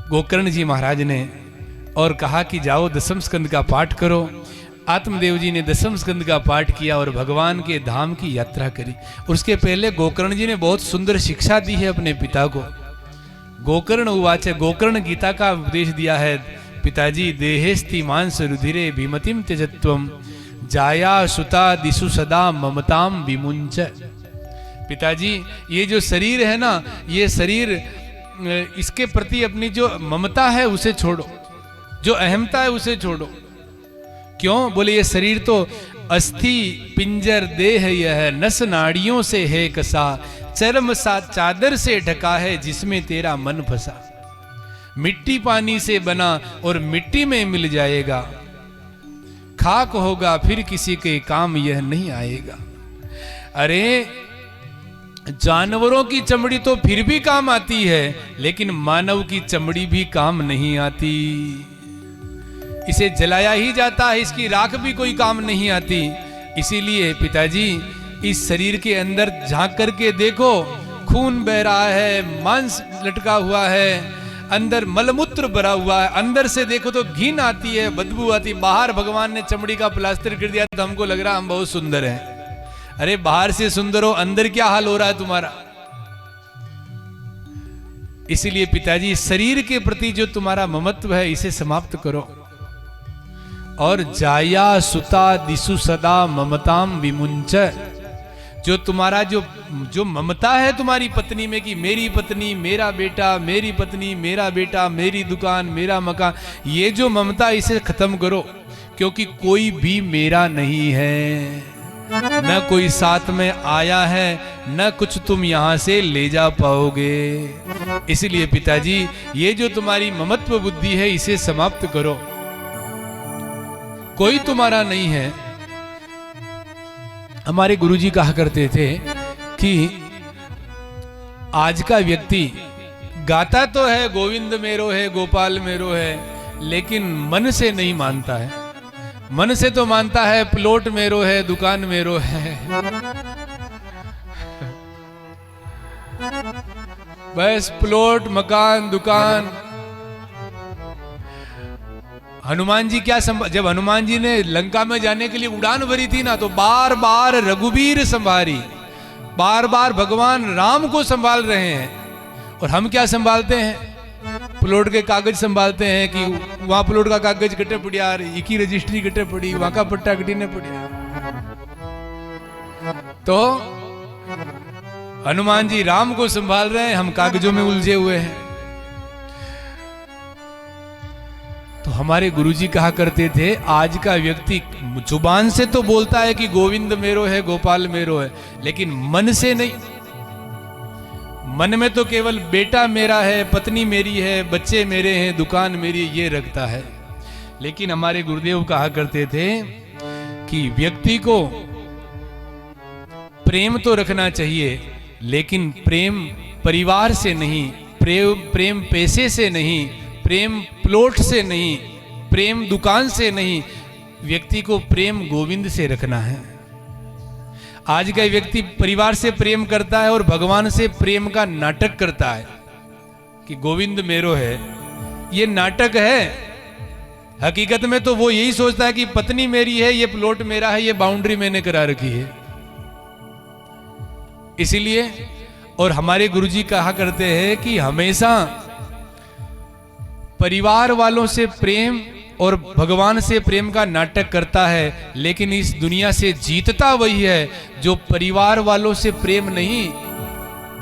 Speaker 1: गोकर्ण जी महाराज ने, और कहा कि जाओ 10वें स्कंद का पाठ करो। आत्मदेव जी ने 10वें स्कंद का पाठ किया और भगवान के धाम की यात्रा करी। उसके पहले गोकर्ण जी ने बहुत सुंदर शिक्षा दी है अपने पिता को। गोकर्ण उवाच, गोकर्ण गीता का उपदेश दिया है, पिताजी देहेस्ति मांस रुधिरे भीमतिम त्यजत्वम जाया सुता दिशु सदा ममताम विमुंच। पिताजी ये जो शरीर है ना, ये शरीर, इसके प्रति अपनी जो ममता है उसे छोड़ो, जो अहमता है उसे छोड़ो। क्यों? बोले ये शरीर तो अस्थि पिंजर देह यह नस नाड़ियों से है कसा, चर्म सा चादर से ढका है जिसमें तेरा मन फंसा। मिट्टी पानी से बना और मिट्टी में मिल जाएगा, खाक होगा फिर किसी के काम यह नहीं आएगा। अरे जानवरों की चमड़ी तो फिर भी काम आती है, लेकिन मानव की चमड़ी भी काम नहीं आती। इसे जलाया ही जाता है, इसकी राख भी कोई काम नहीं आती। इसीलिए पिताजी इस शरीर के अंदर झांक करके देखो, खून बह रहा है, मांस लटका हुआ है, अंदर मलमूत्र भरा हुआ है, अंदर से देखो तो घिन आती है, बदबू आती। बाहर भगवान ने चमड़ी का प्लास्टर कर दिया तो हमको लग रहा हम बहुत सुंदर हैं। अरे बाहर से सुंदर हो, अंदर क्या हाल हो रहा है तुम्हारा? इसीलिए पिताजी शरीर के प्रति जो तुम्हारा ममत्व है इसे समाप्त करो, और जाया सुता दिशु सदा ममताम विमुंच। जो तुम्हारा जो ममता है तुम्हारी पत्नी में कि मेरी पत्नी मेरा बेटा, मेरी पत्नी मेरा बेटा, मेरी दुकान मेरा मकान, ये जो ममता इसे खत्म करो, क्योंकि कोई भी मेरा नहीं है, न कोई साथ में आया है, न कुछ तुम यहां से ले जा पाओगे। इसलिए पिताजी ये जो तुम्हारी ममत्व बुद्धि है इसे समाप्त करो। कोई तुम्हारा नहीं है। हमारे गुरुजी कहा करते थे कि आज का व्यक्ति गाता तो है गोविंद मेरो है, गोपाल मेरो है, लेकिन मन से नहीं मानता है। मन से तो मानता है प्लॉट मेरो है, दुकान मेरो है, बस प्लॉट, मकान, दुकान। हनुमान जी क्या जब हनुमान जी ने लंका में जाने के लिए उड़ान भरी थी ना, तो बार बार रघुबीर संभारी, बार बार भगवान राम को संभाल रहे हैं। और हम क्या संभालते हैं? प्लॉट के कागज संभालते हैं कि वहां प्लॉट का कागज कटे पड़िया, की रजिस्ट्री कटे पड़ी, वहां का पट्टा कटी ने पड़िया। तो हनुमान जी राम को संभाल रहे हैं, हम कागजों में उलझे हुए हैं। तो हमारे गुरुजी कहा करते थे, आज का व्यक्ति जुबान से तो बोलता है कि गोविंद मेरो है, गोपाल मेरो है, लेकिन मन से नहीं। मन में तो केवल बेटा मेरा है, पत्नी मेरी है, बच्चे मेरे हैं, दुकान मेरी, ये रखता है। लेकिन हमारे गुरुदेव कहा करते थे कि व्यक्ति को प्रेम तो रखना चाहिए, लेकिन प्रेम परिवार से नहीं, प्रेम पैसे से नहीं, प्रेम प्लॉट से नहीं, प्रेम दुकान से नहीं, व्यक्ति को प्रेम गोविंद से रखना है। आज का व्यक्ति परिवार से प्रेम करता है और भगवान से प्रेम का नाटक करता है कि गोविंद मेरो है। ये नाटक है। हकीकत में तो वो यही सोचता है कि पत्नी मेरी है, ये प्लॉट मेरा है, ये बाउंड्री मैंने करा रखी है। इसीलिए और हमारे गुरुजी कहा करते हैं कि हमेशा परिवार वालों से प्रेम और भगवान से प्रेम का नाटक करता है, लेकिन इस दुनिया से जीतता वही है जो परिवार वालों से प्रेम नहीं,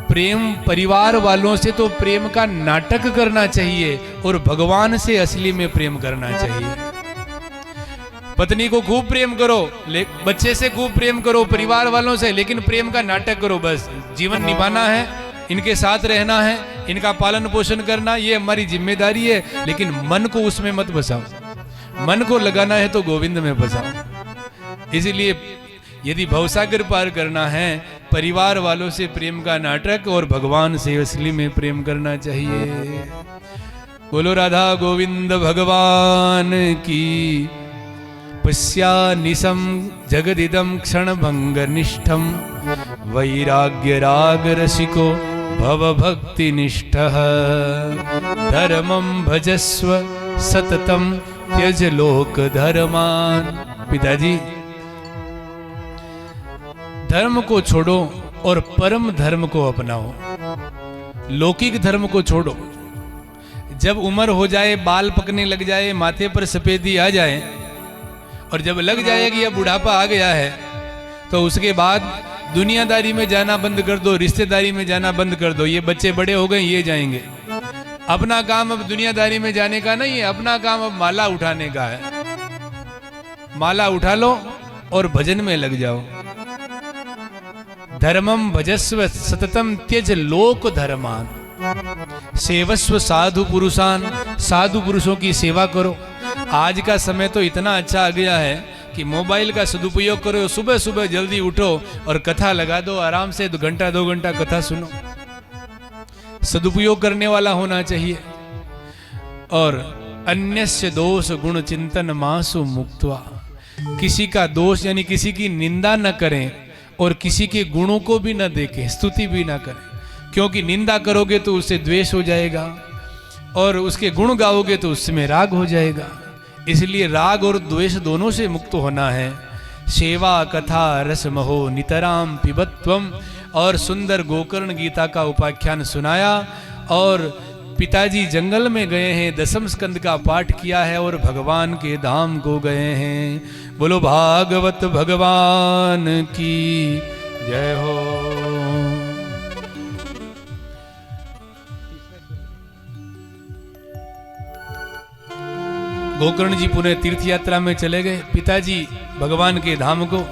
Speaker 1: प्रेम परिवार वालों से तो प्रेम का नाटक करना चाहिए और भगवान से असली में प्रेम करना चाहिए। पत्नी को खूब प्रेम करो, बच्चे से खूब प्रेम करो, परिवार वालों से, लेकिन प्रेम का नाटक करो। बस जीवन निभाना है, इनके साथ रहना है, इनका पालन पोषण करना, ये हमारी जिम्मेदारी है, लेकिन मन को उसमें मत बसाओ। मन को लगाना है तो गोविंद में बसाओ। इसलिए यदि भवसागर पार करना है, परिवार वालों से प्रेम का नाटक और भगवान से असली में प्रेम करना चाहिए। बोलो राधा गोविंद भगवान की। पश्या निशम जगदिदम क्षण भंग निष्ठम वैराग्य राग रसिको भव भक्ति निष्ठः धर्मम भजस्व सततम त्यज लोक धर्मान। पिताजी, धर्म को छोड़ो और परम धर्म को अपनाओ। लौकिक धर्म को छोड़ो। जब उम्र हो जाए, बाल पकने लग जाए, माथे पर सफेदी आ जाए और जब लग जाए कि अब बुढ़ापा आ गया है, तो उसके बाद दुनियादारी में जाना बंद कर दो, रिश्तेदारी में जाना बंद कर दो। ये बच्चे बड़े हो गए, ये जाएंगे। अपना काम अब दुनियादारी में जाने का नहीं है, अपना काम अब माला उठाने का है। माला उठा लो और भजन में लग जाओ। धर्मम भजस्व सततम त्यज लोक धर्मान सेवस्व साधु पुरुषान। साधु पुरुषों की सेवा करो। आज का समय तो इतना अच्छा आ गया है कि मोबाइल का सदुपयोग करो। सुबह सुबह जल्दी उठो और कथा लगा दो, आराम से 2 घंटा 2 घंटा कथा सुनो। सदुपयोग करने वाला होना चाहिए। और अन्यस्य दोष गुण चिंतन मासु मुक्त्वा। किसी का दोष यानी किसी की निंदा न करें और किसी के गुणों को भी न देखें, स्तुति भी न करें, क्योंकि निंदा करोगे तो उससे द्वेष हो जाएगा और उसके गुण गाओगे तो उसमें राग हो जाएगा। इसलिए राग और द्वेष दोनों से मुक्त होना है। सेवा कथा रस महो नितराम पिबत्वम। और सुंदर गोकर्ण गीता का उपाख्यान सुनाया और पिताजी जंगल में गए हैं, 10वें स्कंद का पाठ किया है और भगवान के धाम को गए हैं। बोलो भागवत भगवान की जय हो। गोकर्ण जी पुनः तीर्थ यात्रा में चले गए, पिताजी भगवान के धाम को।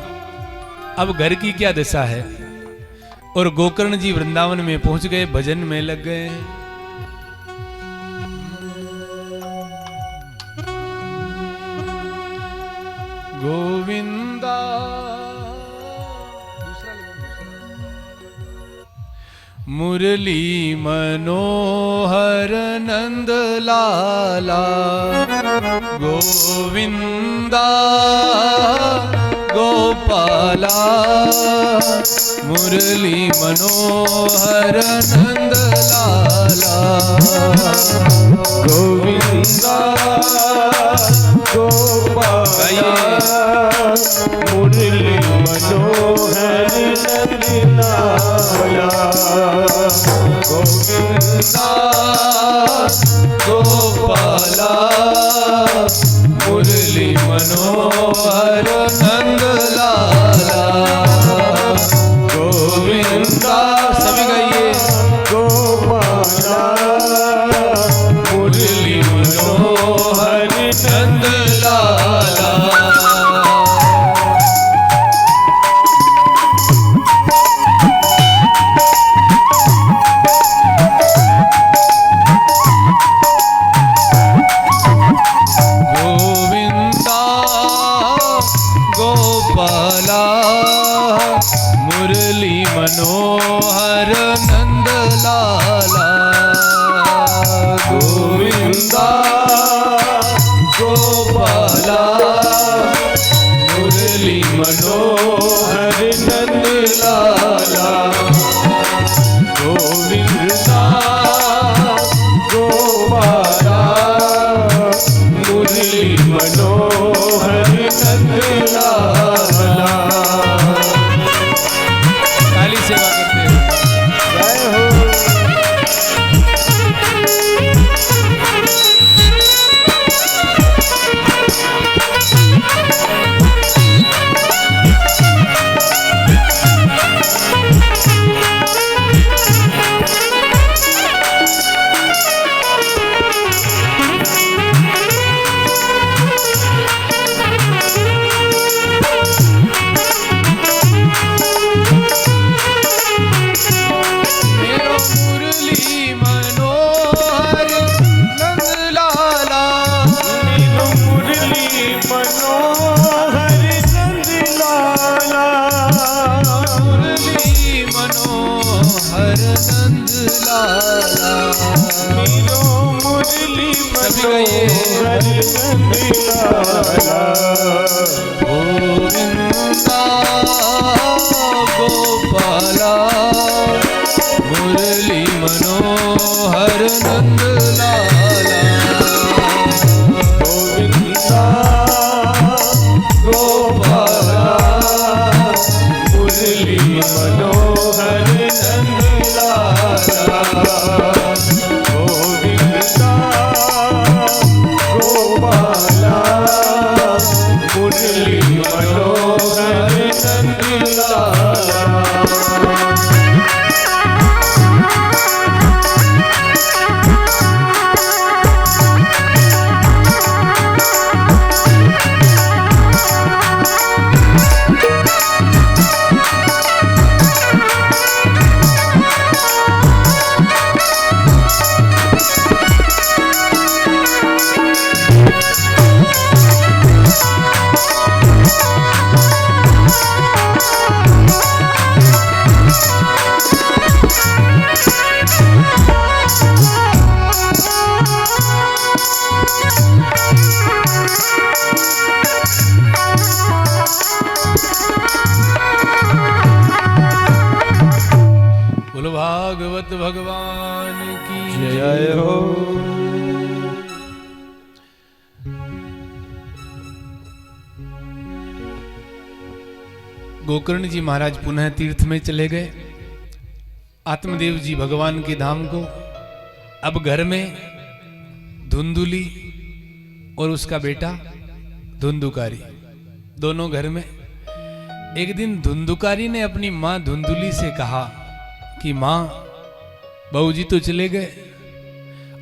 Speaker 1: अब घर की क्या दशा है। और गोकर्ण जी वृंदावन में पहुंच गए, भजन में लग गए। मुरली मनोहर नंद लाला गोविंदा गोपाला मुरली मनोहर नंद लाला
Speaker 2: गोविंदा गोपाला मुरली मनोहर नंद लाला
Speaker 1: गोविंदा गोपाला मुरली मनोहर नंद लाला गोविंदा सभी गाइए
Speaker 2: गोपाला मुरली मनोहर
Speaker 1: नंद लाला गोपाला मुरली मनोहर नंद लाला गोविंदा गोपाला मुरली मनोहर नंद लाला गोविंदा गोपाला मुरली मनोहर नंद लाला काली सेवा करते हैं
Speaker 2: जय हो
Speaker 1: गोविंदा गोपाला मुरली मनोहर नंद लाला गोविंदा गोपाला मुरली मनोहर नंद लाला गोविंदा गोपाला मुरली मनोहर नंद लाला बोलो भागवत भगवान की
Speaker 2: जय हो
Speaker 1: गोकर्ण जी महाराज पुनः तीर्थ में चले गए आत्मदेव जी भगवान के धाम को। अब घर में धुंधुली और उसका बेटा धुंधुकारी दोनों घर में। एक दिन धुंधुकारी ने अपनी माँ धुंधुली से कहा कि माँ बहूजी तो चले गए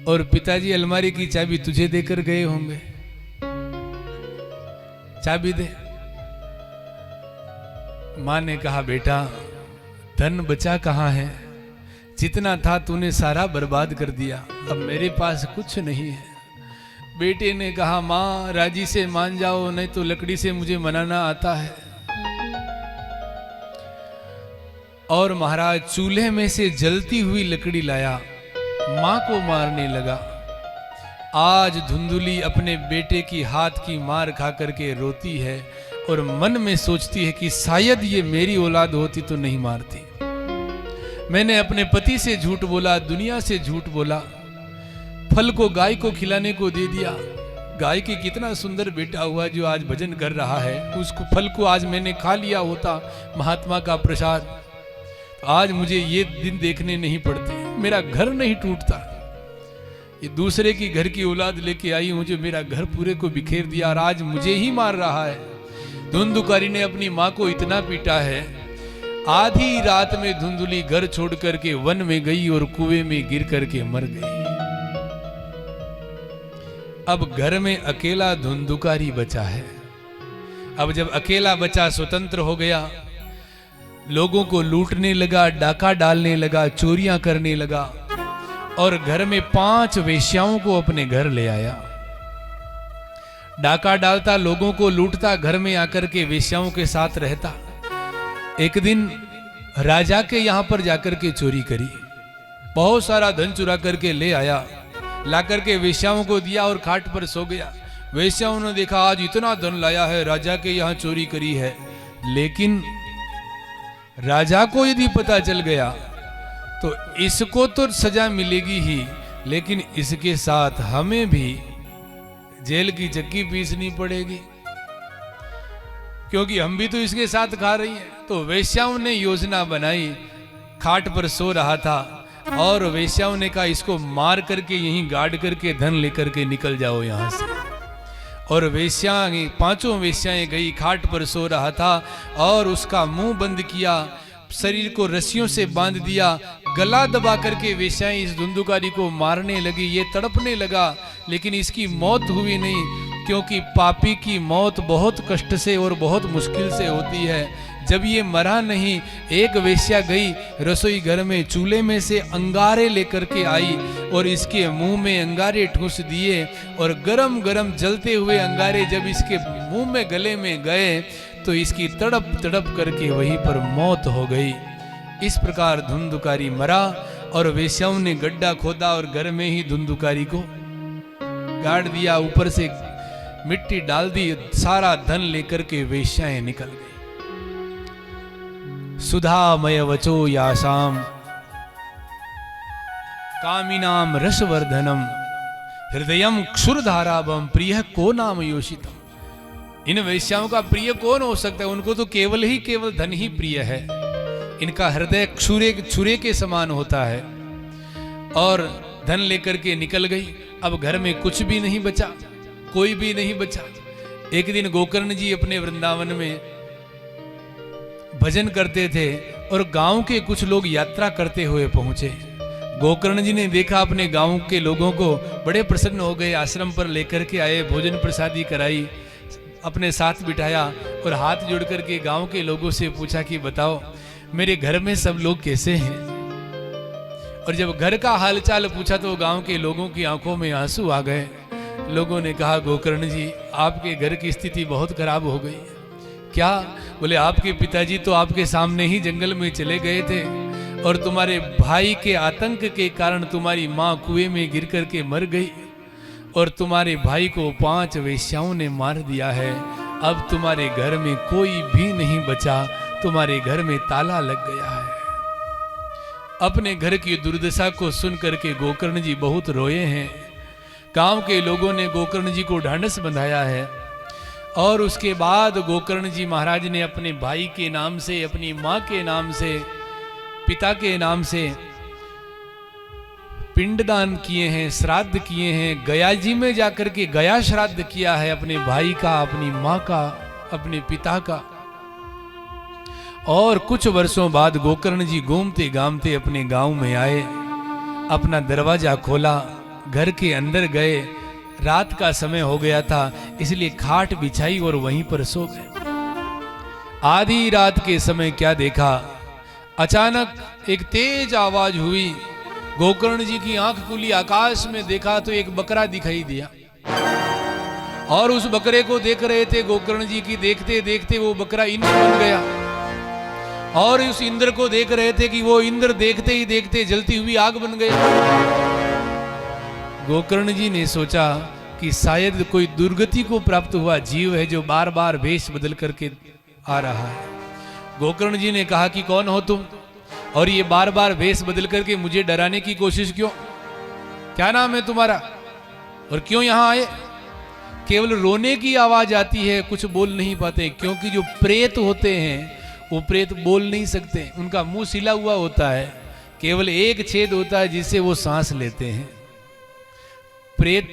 Speaker 1: और पिताजी अलमारी की चाबी तुझे देकर गए होंगे, चाबी दे। माँ ने कहा बेटा धन बचा कहाँ है, जितना था तूने सारा बर्बाद कर दिया, अब मेरे पास कुछ नहीं है। बेटे ने कहा माँ राजी से मान जाओ, नहीं तो लकड़ी से मुझे मनाना आता है। और महाराज चूल्हे में से जलती हुई लकड़ी लाया, मां को मारने लगा। आज धुंधुली अपने बेटे की हाथ की मार खा करके रोती है और मन में सोचती है कि शायद ये मेरी औलाद होती तो नहीं मारती। मैंने अपने पति से झूठ बोला, दुनिया से झूठ बोला, फल को गाय को खिलाने को दे दिया। गाय के कितना सुंदर बेटा हुआ जो आज भजन कर रहा है, उसको फल को आज मैंने खा लिया होता, महात्मा का प्रसाद, तो आज मुझे ये दिन देखने नहीं पड़ते, मेरा घर नहीं टूटता। ये दूसरे की घर की औलाद लेके आई हूं जो मेरा घर पूरे को बिखेर दिया और आज मुझे ही मार रहा है। धुंधुकारी ने अपनी माँ को इतना पीटा है, आधी रात में धुंधुली घर छोड़ करके वन में गई और कुएं में गिर करके मर गई। अब घर में अकेला धुंधुकारी बचा है। अब जब अकेला बचा स्वतंत्र हो गया, लोगों को लूटने लगा, डाका डालने लगा, चोरियां करने लगा और घर में 5 वेश्याओं को अपने घर ले आया। डाका डालता, लोगों को लूटता, घर में आकर के वेश्याओं के साथ रहता। एक दिन राजा के यहां पर जाकर के चोरी करी, बहुत सारा धन चुरा करके ले आया, ला करके वेश्याओं को दिया और खाट पर सो गया। वेश्याओं ने देखा आज इतना धन लाया है, राजा के यहां चोरी करी है। लेकिन राजा को यदि पता चल गया तो इसको तो सजा मिलेगी ही, लेकिन इसके साथ हमें भी जेल की चक्की पीसनी पड़ेगी, क्योंकि हम भी तो इसके साथ खा रही हैं। तो वेश्याओं ने योजना बनाई, खाट पर सो रहा था और वेश्याओं ने कहा इसको मार करके यहीं गाड़ करके धन लेकर के निकल जाओ यहां से। और वेश्याएं, 5 वेश्याएं गई, खाट पर सो रहा था और उसका मुंह बंद किया, शरीर को रस्सियों से बांध दिया, गला दबा करके वेश्याएं इस धुंधुकारी को मारने लगी। ये तड़पने लगा, लेकिन इसकी मौत हुई नहीं, क्योंकि पापी की मौत बहुत कष्ट से और बहुत मुश्किल से होती है। जब ये मरा नहीं, एक वेश्या गई रसोई घर में, चूल्हे में से अंगारे लेकर के आई और इसके मुंह में अंगारे ठूस दिए और गरम गरम जलते हुए अंगारे जब इसके मुंह में गले में गए तो इसकी तड़प तड़प करके वहीं पर मौत हो गई। इस प्रकार धुंधुकारी मरा और वेश्याओं ने गड्ढा खोदा और घर में ही धुंधुकारी को गाड़ दिया, ऊपर से मिट्टी डाल दी, सारा धन लेकर के वेश्याएं निकल गई। सुधामय वचो यासाम कामिनाम रसवर्धनम हृदयम क्षुरधारावम प्रिय को नाम योषितम। इन वेश्याओं का प्रिय कौन हो सकता है? उनको तो केवल धन ही प्रिय है। इनका हृदय छुरे के समान होता है। और धन लेकर के निकल गई। अब घर में कुछ भी नहीं बचा, कोई भी नहीं बचा। एक दिन गोकर्ण जी अपने वृंदावन में भजन करते थे और गांव के कुछ लोग यात्रा करते हुए पहुंचे। गोकर्ण जी ने देखा अपने गांव के लोगों को, बड़े प्रसन्न हो गए, आश्रम पर लेकर के आए, भोजन प्रसादी कराई, अपने साथ बिठाया और हाथ जोड़ करके गांव के लोगों से पूछा कि बताओ मेरे घर में सब लोग कैसे हैं। और जब घर का हालचाल पूछा तो गांव के लोगों की आंखों में आंसू आ गए। लोगों ने कहा गोकर्ण जी आपके घर की स्थिति बहुत खराब हो गई। क्या? बोले आपके पिताजी तो आपके सामने ही जंगल में चले गए थे और तुम्हारे भाई के आतंक के कारण तुम्हारी माँ कुएं में गिर करके मर गई और तुम्हारे भाई को 5 वेश्याओं ने मार दिया है। अब तुम्हारे घर में कोई भी नहीं बचा, तुम्हारे घर में ताला लग गया है। अपने घर की दुर्दशा को सुन करके गोकर्ण जी बहुत रोए हैं। गांव के लोगों ने गोकर्ण जी को ढांढस बंधाया है और उसके बाद गोकर्ण जी महाराज ने अपने भाई के नाम से, अपनी माँ के नाम से, पिता के नाम से पिंडदान किए हैं, श्राद्ध किए हैं। गया जी में जाकर के गया श्राद्ध किया है अपने भाई का, अपनी माँ का, अपने पिता का। और कुछ वर्षों बाद गोकर्ण जी घूमते घामते अपने गांव में आए, अपना दरवाजा खोला, घर के अंदर गए। रात का समय हो गया था इसलिए खाट बिछाई और वहीं पर सो गए। आधी रात के समय क्या देखा, अचानक एक तेज आवाज हुई। गोकर्ण जी की आंख खुली, आकाश में देखा तो एक बकरा दिखाई दिया और उस बकरे को देख रहे थे गोकर्ण जी की। देखते देखते वो बकरा ईंट बन गया और उस इंद्र को देख रहे थे कि वो इंद्र देखते ही देखते जलती हुई आग बन गया। गोकर्ण जी ने सोचा कि शायद कोई दुर्गति को प्राप्त हुआ जीव है जो बार बार वेश बदल करके आ रहा है। गोकर्ण जी ने कहा कि कौन हो तुम, और ये बार बार वेश बदल करके मुझे डराने की कोशिश क्यों? क्या नाम है तुम्हारा और क्यों यहां आए? केवल रोने की आवाज आती है, कुछ बोल नहीं पाते, क्योंकि जो प्रेत होते हैं वो प्रेत बोल नहीं सकते, उनका मुंह सिला हुआ होता है, केवल एक छेद होता है जिससे वो सांस लेते हैं। प्रेत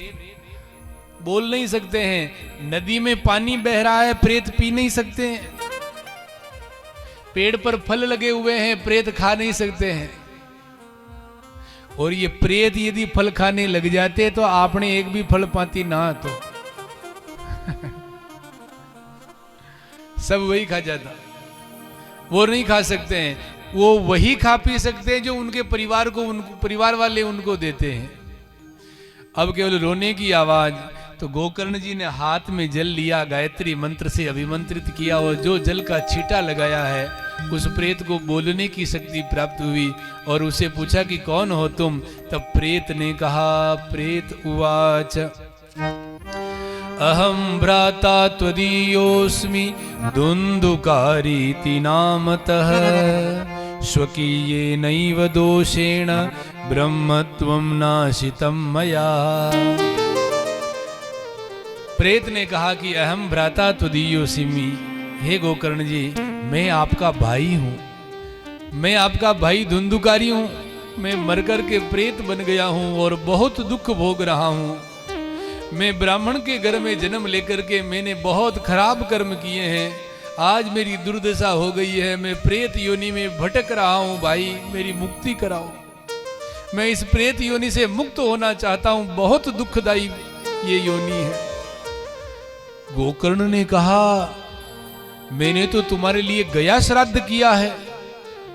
Speaker 1: बोल नहीं सकते हैं। नदी में पानी बह रहा है, प्रेत पी नहीं सकते हैं। पेड़ पर फल लगे हुए हैं, प्रेत खा नहीं सकते हैं। और ये प्रेत यदि फल खाने लग जाते तो आपने एक भी फल पाती ना तो सब वही खा जाता। वो नहीं खा सकते हैं, वो वही खा पी सकते हैं जो उनके परिवार वाले उनको देते हैं। अब केवल रोने की आवाज। तो गोकर्ण जी ने हाथ में जल लिया, गायत्री मंत्र से अभिमंत्रित किया और जो जल का छींटा लगाया है उस प्रेत को बोलने की शक्ति प्राप्त हुई और उसे पूछा कि कौन हो तुम? तब प्रेत ने कहा, प्रेत उवाच अहम भ्राता त्वदीयोऽस्मि दुन्दुकारीति नामतः स्वकीयेनैव दोषेण ब्रह्मत्वं नाशितं मया। प्रेत ने कहा कि अहम भ्राता त्वदीयोऽस्मि, हे गोकर्ण जी, मैं आपका भाई हूँ, मैं आपका भाई धुंधुकारी हूँ। मैं मरकर के प्रेत बन गया हूँ और बहुत दुख भोग रहा हूँ। मैं ब्राह्मण के घर में जन्म लेकर के मैंने बहुत खराब कर्म किए हैं। आज मेरी दुर्दशा हो गई है, मैं प्रेत योनि में भटक रहा हूँ। भाई मेरी मुक्ति कराओ, मैं इस प्रेत योनि से मुक्त होना चाहता हूँ, बहुत दुखदाई ये योनि है। गोकर्ण ने कहा, मैंने तो तुम्हारे लिए गया श्राद्ध किया है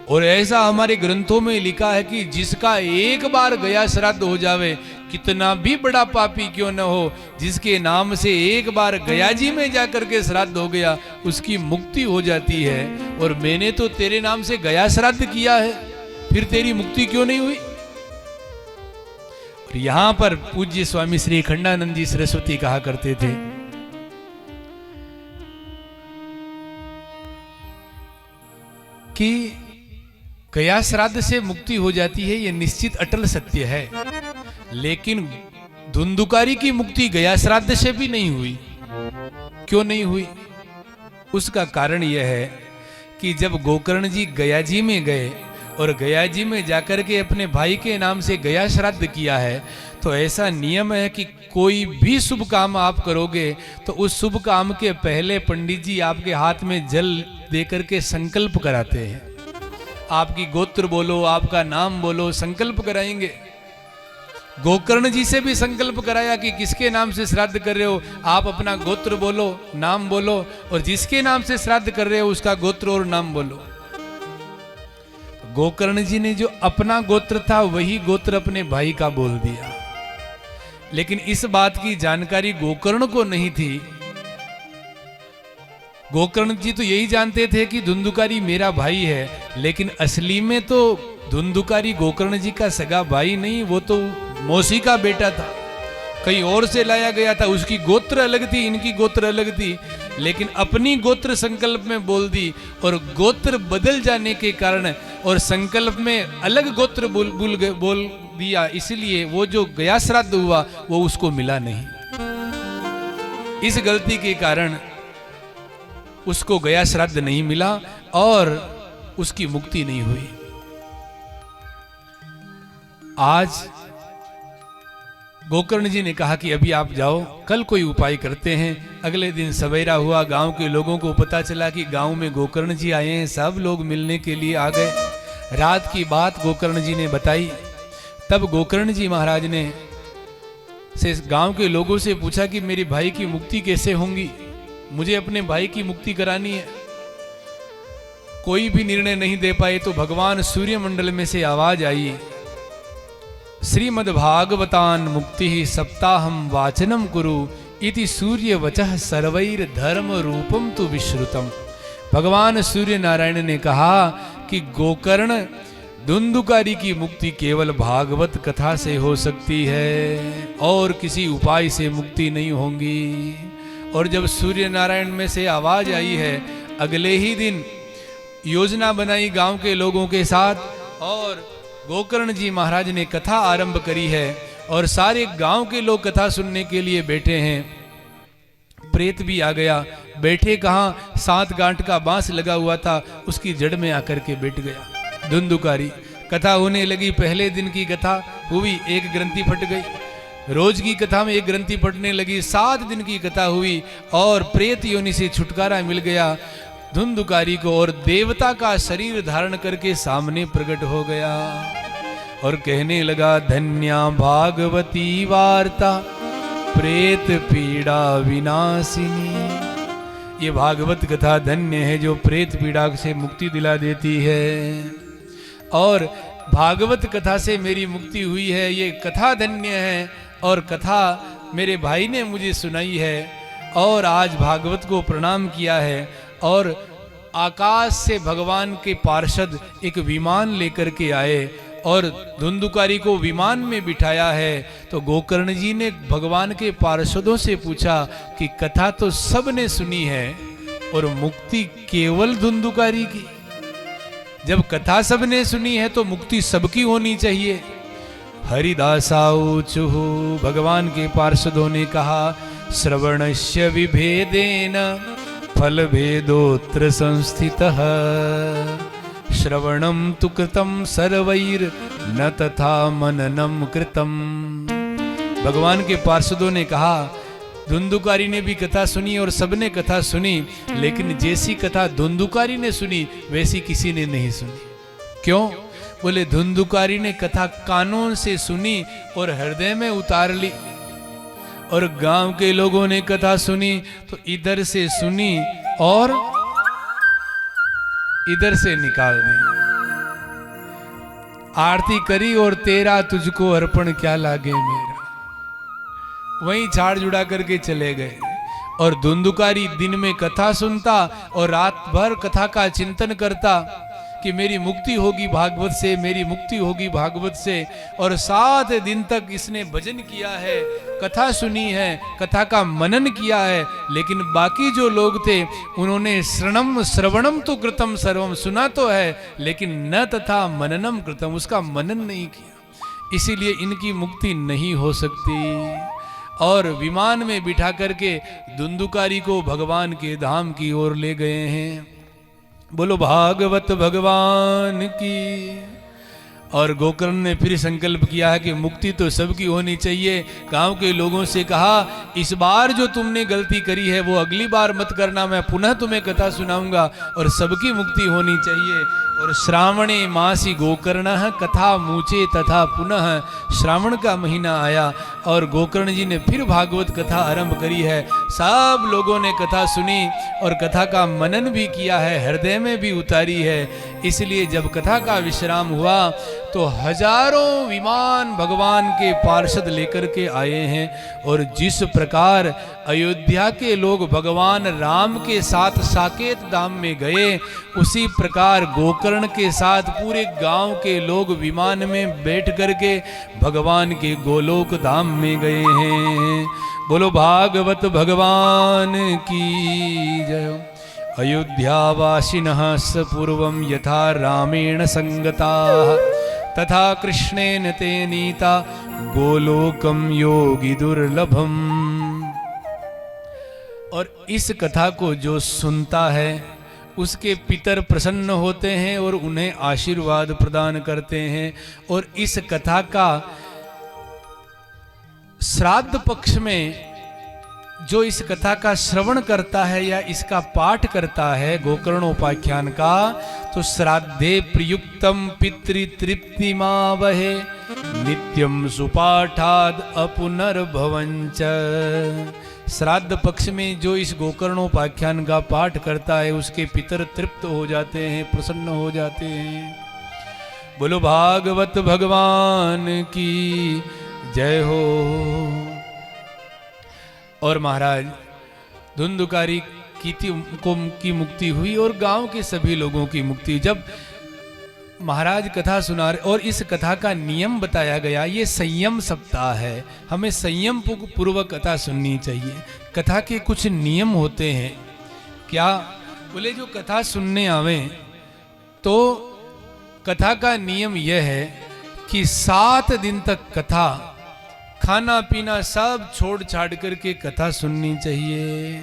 Speaker 1: और ऐसा हमारे ग्रंथों में लिखा है कि जिसका एक बार गया श्राद्ध हो जावे, कितना भी बड़ा पापी क्यों न हो, जिसके नाम से एक बार गया जी में जाकर के श्राद्ध हो गया उसकी मुक्ति हो जाती है। और मैंने तो तेरे नाम से गया श्राद्ध किया है, फिर तेरी मुक्ति क्यों नहीं हुई? और यहां पर पूज्य स्वामी श्री खंडानंद जी सरस्वती कहा करते थे कि गया श्राद्ध से मुक्ति हो जाती है, यह निश्चित अटल सत्य है, लेकिन धुंधुकारी की मुक्ति गया श्राद्ध से भी नहीं हुई। क्यों नहीं हुई? उसका कारण यह है कि जब गोकर्ण जी गया जी में गए और गया जी में जाकर के अपने भाई के नाम से गया श्राद्ध किया है, तो ऐसा नियम है कि कोई भी शुभ काम आप करोगे तो उस शुभ काम के पहले पंडित जी आपके हाथ में जल देकर के संकल्प कराते हैं। आपकी गोत्र बोलो, आपका नाम बोलो, संकल्प कराएंगे। गोकर्ण जी से भी संकल्प कराया कि किसके नाम से श्राद्ध कर रहे हो, आप अपना गोत्र बोलो, नाम बोलो, और जिसके नाम से श्राद्ध कर रहे हो उसका गोत्र और नाम बोलो। गोकर्ण जी ने जो अपना गोत्र था वही गोत्र अपने भाई का बोल दिया, लेकिन इस बात की जानकारी गोकर्ण को नहीं थी। गोकर्ण जी तो यही जानते थे कि धुंधुकारी मेरा भाई है, लेकिन असली में तो धुंधुकारी गोकर्ण जी का सगा भाई नहीं, वो तो मौसी का बेटा था, कहीं और से लाया गया था। उसकी गोत्र अलग थी, इनकी गोत्र अलग थी, लेकिन अपनी गोत्र संकल्प में बोल दी और गोत्र बदल जाने के कारण और संकल्प में अलग गोत्र बोल दिया, इसलिए वो जो गया श्राद्ध हुआ वो उसको मिला नहीं। इस गलती के कारण उसको गया श्राद्ध नहीं मिला और उसकी मुक्ति नहीं हुई। आज गोकर्ण जी ने कहा कि अभी आप जाओ, कल कोई उपाय करते हैं। अगले दिन सवेरा हुआ, गांव के लोगों को पता चला कि गांव में गोकर्ण जी आए हैं, सब लोग मिलने के लिए आ गए। रात की बात गोकर्ण जी ने बताई। तब गोकर्ण जी महाराज ने से गांव के लोगों से पूछा कि मेरे भाई की मुक्ति कैसे होगी, मुझे अपने भाई की मुक्ति करानी है। कोई भी निर्णय नहीं दे पाए तो भगवान सूर्य मंडल में से आवाज आई, श्रीमद्भागवतान मुक्ति सप्ताहम वाचनम कुरु इति सूर्य वचः सर्वैर धर्म रूपम तु विश्रुतम। भगवान सूर्य नारायण ने कहा कि गोकर्ण, धुंधुकारी की मुक्ति केवल भागवत कथा से हो सकती है और किसी उपाय से मुक्ति नहीं होगी। और जब सूर्य नारायण में से आवाज आई है, अगले ही दिन योजना बनाई गांव के लोगों के साथ और गोकर्ण जी महाराज ने कथा आरंभ करी है और सारे गांव के लोग कथा सुनने के लिए बैठे हैं। प्रेत भी आ गया, बैठे कहाँ, 7 गांठ का बांस लगा हुआ था, उसकी जड़ में आकर के बैठ गया धुंधुकारी। कथा होने लगी, पहले दिन की कथा हुई, एक ग्रंथि फट गई। रोज की कथा में एक ग्रंथि फटने लगी, 7 दिन की कथा हुई और प्रेत योनि से छुटकारा मिल गया धुंधुकारी को और देवता का शरीर धारण करके सामने प्रकट हो गया और कहने लगा, धन्या भागवती वार्ता प्रेत पीड़ा विनाशिनी। ये भागवत कथा धन्य है जो प्रेत पीड़ा से मुक्ति दिला देती है और भागवत कथा से मेरी मुक्ति हुई है। ये कथा धन्य है और कथा मेरे भाई ने मुझे सुनाई है और आज भागवत को प्रणाम किया है और आकाश से भगवान के पार्षद एक विमान लेकर के आए और धुंधुकारी को विमान में बिठाया है। तो गोकर्ण जी ने भगवान के पार्षदों से पूछा कि कथा तो सबने सुनी है और मुक्ति केवल धुंधुकारी की। जब कथा सबने सुनी है तो मुक्ति सबकी होनी चाहिए। हरिदासाऊचुः, भगवान के पार्षदों ने कहा, श्रवणस्य विभेदेन फल भेदोत्र संस्थितः, श्रवणम तु कृतं सर्वैर न तथा मननम कृतम। भगवान के पार्षदों ने कहा, धुंधुकारी ने भी कथा सुनी और सबने कथा सुनी, लेकिन जैसी कथा धुंधुकारी ने सुनी वैसी किसी ने नहीं सुनी। क्यों? बोले धुंधुकारी ने कथा कानों से सुनी और हृदय में उतार ली और गांव के लोगों ने कथा सुनी तो इधर से सुनी और इधर से निकाल दी। आरती करी और तेरा तुझको अर्पण क्या लागे मेरा, वहीं झाड़ जुड़ा करके चले गए। और धुंधुकारी दिन में कथा सुनता और रात भर कथा का चिंतन करता कि मेरी मुक्ति होगी भागवत से, मेरी मुक्ति होगी भागवत से। और 7 दिन तक इसने भजन किया है, कथा सुनी है, कथा का मनन किया है, लेकिन बाकी जो लोग थे उन्होंने श्रवणम तो कृतम सर्वम, सुना तो है लेकिन न तथा मननम कृतम, उसका मनन नहीं किया, इसीलिए इनकी मुक्ति नहीं हो सकती। और विमान में बिठा करके धुंधुकारी को भगवान के धाम की ओर ले गए हैं। बोलो भागवत भगवान की। और गोकर्ण ने फिर संकल्प किया है कि मुक्ति तो सबकी होनी चाहिए। गांव के लोगों से कहा, इस बार जो तुमने गलती करी है वो अगली बार मत करना, मैं पुनः तुम्हें कथा सुनाऊंगा और सबकी मुक्ति होनी चाहिए। और श्रावणे मासी गोकर्ण कथा मूचे तथा पुनः, श्रावण का महीना आया और गोकर्ण जी ने फिर भागवत कथा आरंभ करी है। सब लोगों ने कथा सुनी और कथा का मनन भी किया है, हृदय में भी उतारी है। इसलिए जब कथा का विश्राम हुआ तो हजारों विमान भगवान के पार्षद लेकर के आए हैं। और जिस प्रकार अयोध्या के लोग भगवान राम के साथ साकेत धाम में गए, उसी प्रकार गोकर्ण के साथ पूरे गांव के लोग विमान में बैठ करके भगवान के गोलोक धाम में गए हैं। बोलो भागवत भगवान की जय। अयोध्यावासिनः स पूर्वं यथा रामेण संगताः तथा कृष्णेन ते नीता गोलोकम योगी दुर्लभम। और इस कथा को जो सुनता है उसके पितर प्रसन्न होते हैं और उन्हें आशीर्वाद प्रदान करते हैं। और इस कथा का श्राद्ध पक्ष में जो इस कथा का श्रवण करता है या इसका पाठ करता है गोकर्णोपाख्यान का, तो श्राद्धे प्रयुक्तम पितृतृप्तिमावहे नित्यम सुपाठाद अपुनर्भवंच। श्राद्ध पक्ष में जो इस गोकर्णोपाख्यान का पाठ करता है उसके पितर तृप्त हो जाते हैं, प्रसन्न हो जाते हैं। बोलो भागवत भगवान की जय हो। और महाराज धुंधुकारी की मुक्ति हुई और गांव के सभी लोगों की मुक्ति हुई। जब महाराज कथा सुना रहे और इस कथा का नियम बताया गया, ये संयम सप्ताह है, हमें संयम पूर्वक कथा सुननी चाहिए। कथा के कुछ नियम होते हैं। क्या बोले? जो कथा सुनने आवे तो कथा का नियम यह है कि 7 दिन तक कथा, खाना पीना सब छोड़ छाड़ करके कथा सुननी चाहिए।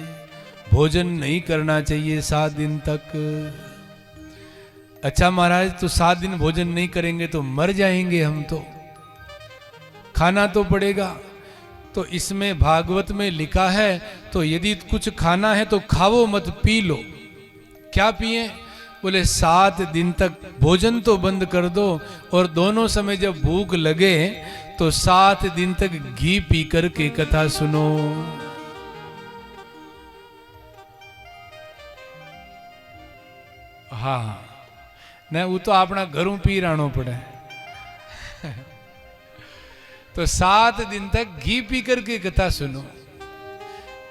Speaker 1: भोजन नहीं करना चाहिए 7 दिन तक। अच्छा महाराज, तो 7 दिन भोजन नहीं करेंगे तो मर जाएंगे हम, तो खाना तो पड़ेगा। तो इसमें भागवत में लिखा है, तो यदि कुछ खाना है तो खाओ मत, पी लो। क्या पिए? बोले 7 दिन तक भोजन तो बंद कर दो, और दोनों समय जब भूख लगे तो 7 दिन तक घी पी करके कथा सुनो। हाँ, नहीं वो तो अपना घरों पी रानो पड़े। तो 7 दिन तक घी पी करके कथा सुनो।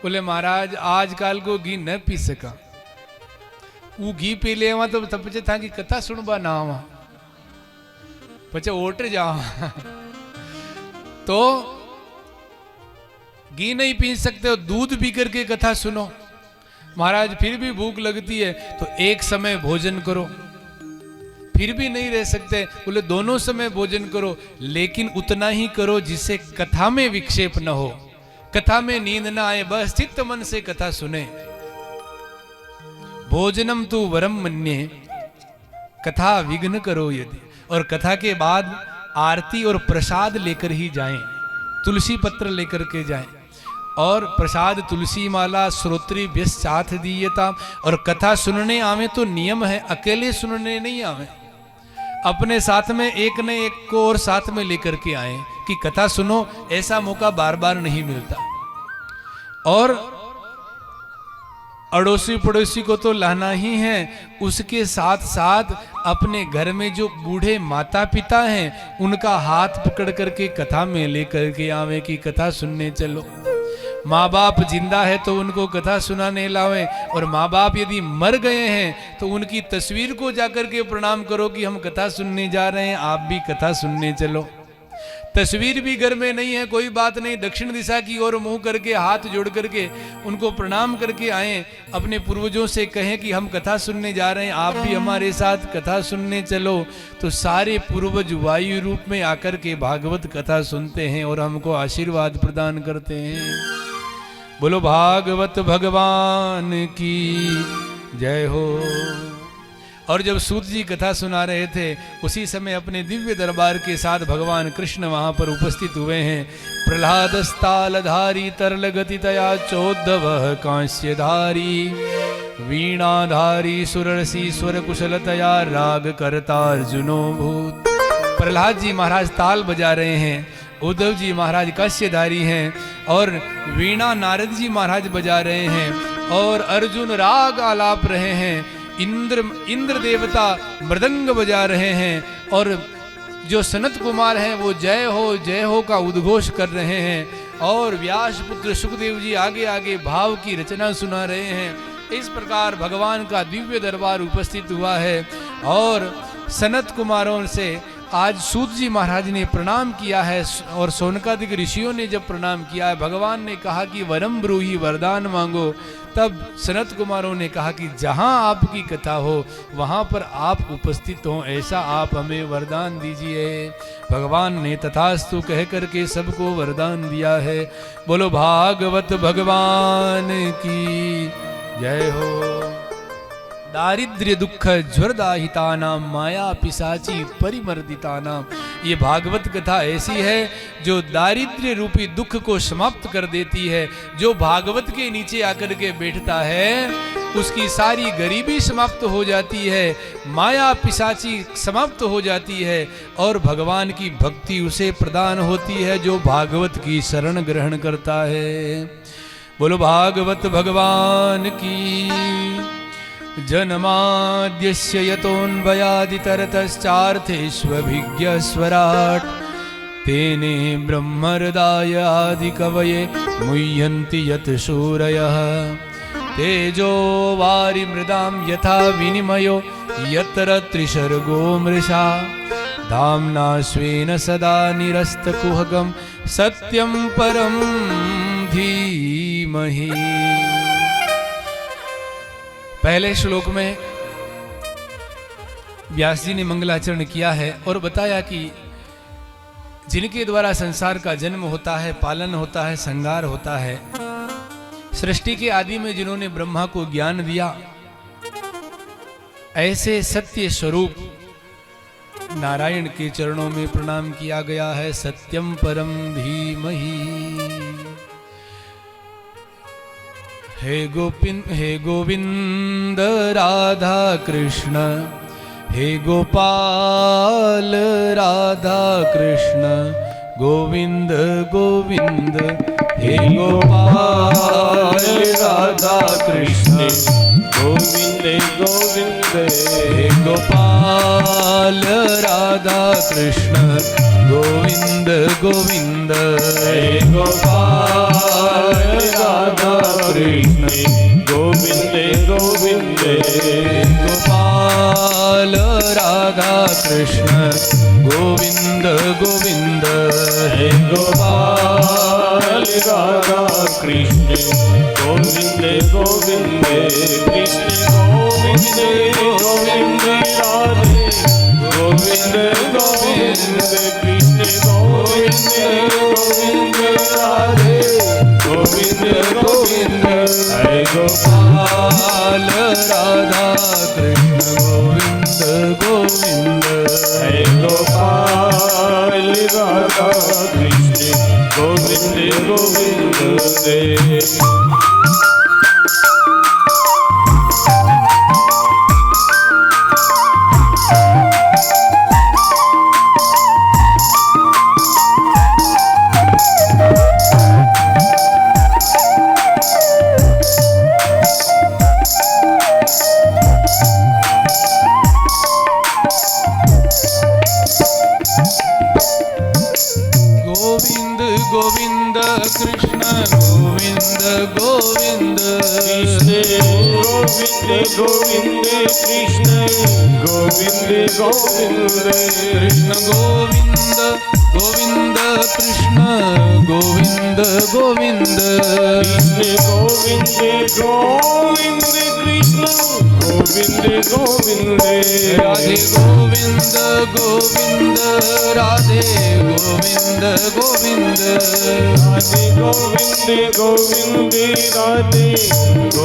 Speaker 1: बोले महाराज आजकल को घी न पी सका, वो घी पी ले तो तब पचे था कि कथा सुनबा ना आवा, पचे ओटर जावा। तो घी नहीं पी सकते हो, दूध पी करके कथा सुनो। महाराज फिर भी भूख लगती है तो एक समय भोजन करो, फिर भी नहीं रह सकते, बोले दोनों समय भोजन करो, लेकिन उतना ही करो जिससे कथा में विक्षेप न हो, कथा में नींद ना आए, बस चित्त मन से कथा सुने। भोजनम तु वरम मन्ये, कथा विघ्न करो यदि। और कथा के बाद आरती और प्रसाद लेकर ही जाएं, तुलसी पत्र लेकर के जाएं, और प्रसाद तुलसी माला श्रोत्री व्यस्चाथ दीयता। और कथा सुनने आवे तो नियम है, अकेले सुनने नहीं आवे, अपने साथ में एक ने एक को और साथ में लेकर के आए कि कथा सुनो। ऐसा मौका बार बार नहीं मिलता। और अड़ोसी पड़ोसी को तो लाना ही है, उसके साथ साथ अपने घर में जो बूढ़े माता पिता हैं उनका हाथ पकड़ करके कथा में लेकर के आवे कि कथा सुनने चलो। माँ बाप जिंदा है तो उनको कथा सुनाने लावे, और माँ बाप यदि मर गए हैं तो उनकी तस्वीर को जाकर के प्रणाम करो कि हम कथा सुनने जा रहे हैं, आप भी कथा सुनने चलो। तस्वीर भी घर में नहीं है, कोई बात नहीं, दक्षिण दिशा की ओर मुंह करके हाथ जोड़ करके उनको प्रणाम करके आए, अपने पूर्वजों से कहें कि हम कथा सुनने जा रहे हैं, आप भी हमारे साथ कथा सुनने चलो। तो सारे पूर्वज वायु रूप में आकर के भागवत कथा सुनते हैं और हमको आशीर्वाद प्रदान करते हैं। बोलो भागवत भगवान की जय हो। और जब सूत जी कथा सुना रहे थे उसी समय अपने दिव्य दरबार के साथ भगवान कृष्ण वहां पर उपस्थित हुए हैं। प्रहलादस्तालधारी तरल गति तया चोद्धव कांस्यधारी वीणाधारी सुररसी स्वर कुशलतया राग करता अर्जुनो भूत। प्रहलाद जी महाराज ताल बजा रहे हैं, उद्धव जी महाराज कांस्यधारी हैं, और वीणा नारद जी महाराज बजा रहे हैं, और अर्जुन राग आलाप रहे हैं, इंद्र देवता मृदंग बजा रहे हैं, और जो सनत कुमार हैं वो जय हो का उद्घोष कर रहे हैं, और व्यास पुत्र सुखदेव जी आगे आगे भाव की रचना सुना रहे हैं। इस प्रकार भगवान का दिव्य दरबार उपस्थित हुआ है। और सनत कुमारों से आज सूत जी महाराज ने प्रणाम किया है, और सोनकादिक ऋषियों ने जब प्रणाम किया है, भगवान ने कहा कि वरम ब्रूहि, वरदान मांगो। तब सनत कुमारों ने कहा कि जहां आपकी कथा हो वहां पर आप उपस्थित हो, ऐसा आप हमें वरदान दीजिए। भगवान ने तथास्तु कह करके सबको वरदान दिया है। बोलो भागवत भगवान की जय हो। दारिद्र्य दुख ज्वरदाहितानाम माया पिशाची परिमर्दितानाम। ये भागवत कथा ऐसी है जो दारिद्र्य रूपी दुख को समाप्त कर देती है। जो भागवत के नीचे आकर के बैठता है उसकी सारी गरीबी समाप्त हो जाती है, माया पिशाची समाप्त हो जाती है, और भगवान की भक्ति उसे प्रदान होती है जो भागवत की शरण ग्रहण करता है। बोलो भागवत भगवान की। जन्माद्यस्य यतोऽन्वयादितरतश्चार्थेष्वभिज्ञस्वराट् तेने ब्रह्महृदाय आदिकवये मुह्यन्ति यत् शूरयः। तेजो वारि मृदां यथा विनिमयो यत्र त्रिसर्गो मृषा धाम्ना स्वेन सदा निरस्तकुहकं सत्यं परं धीमहि। पहले श्लोक में व्यास जी ने मंगलाचरण किया है और बताया कि जिनके द्वारा संसार का जन्म होता है, पालन होता है, संहार होता है, सृष्टि के आदि में जिन्होंने ब्रह्मा को ज्ञान दिया, ऐसे सत्य स्वरूप नारायण के चरणों में प्रणाम किया गया है। सत्यम परम धीमहि। हे गोविंद राधा कृष्ण, हे गोपाल राधा कृष्ण, गोविंद गोविंद हे गोपाल राधा कृष्ण,
Speaker 2: गोविंद गोविंद
Speaker 1: हे गोपाल राधा कृष्ण, गोविंद गोविंद
Speaker 2: हे गोपाल राधा कृष्ण, गोविंद गोविंद
Speaker 1: हे गोपाल राधा कृष्ण, गोविंद गोविंद
Speaker 2: हे गोपाल राधा कृष्ण, गोविंद गोविंद कृष्ण गोविंद गोविंद राधे गोविंद गोविंद कृष्ण गोविंद गोविंद राधे गोविंद गोविंद हे
Speaker 1: गोपाल राधा कृष्ण, गोविंद गोविंद
Speaker 2: हे गोपाल राधा कृष्ण, गोविंद गोविंद।
Speaker 1: गोविंद गोविंद कृष्ण, गोविंद गोविंद
Speaker 2: कृष्ण गोविंद गोविंद कृष्ण गोविंद गोविंद
Speaker 1: कृष्ण गोविंद गोविंद कृष्ण गोविंद गोविंद
Speaker 2: कृष्ण गोविंद गोविंद कृष्ण गोविंद गोविंद
Speaker 1: राधे गोविंद गोविंद राधे गोविंद गोविंद
Speaker 2: राधे गोविंद गोविंद राधे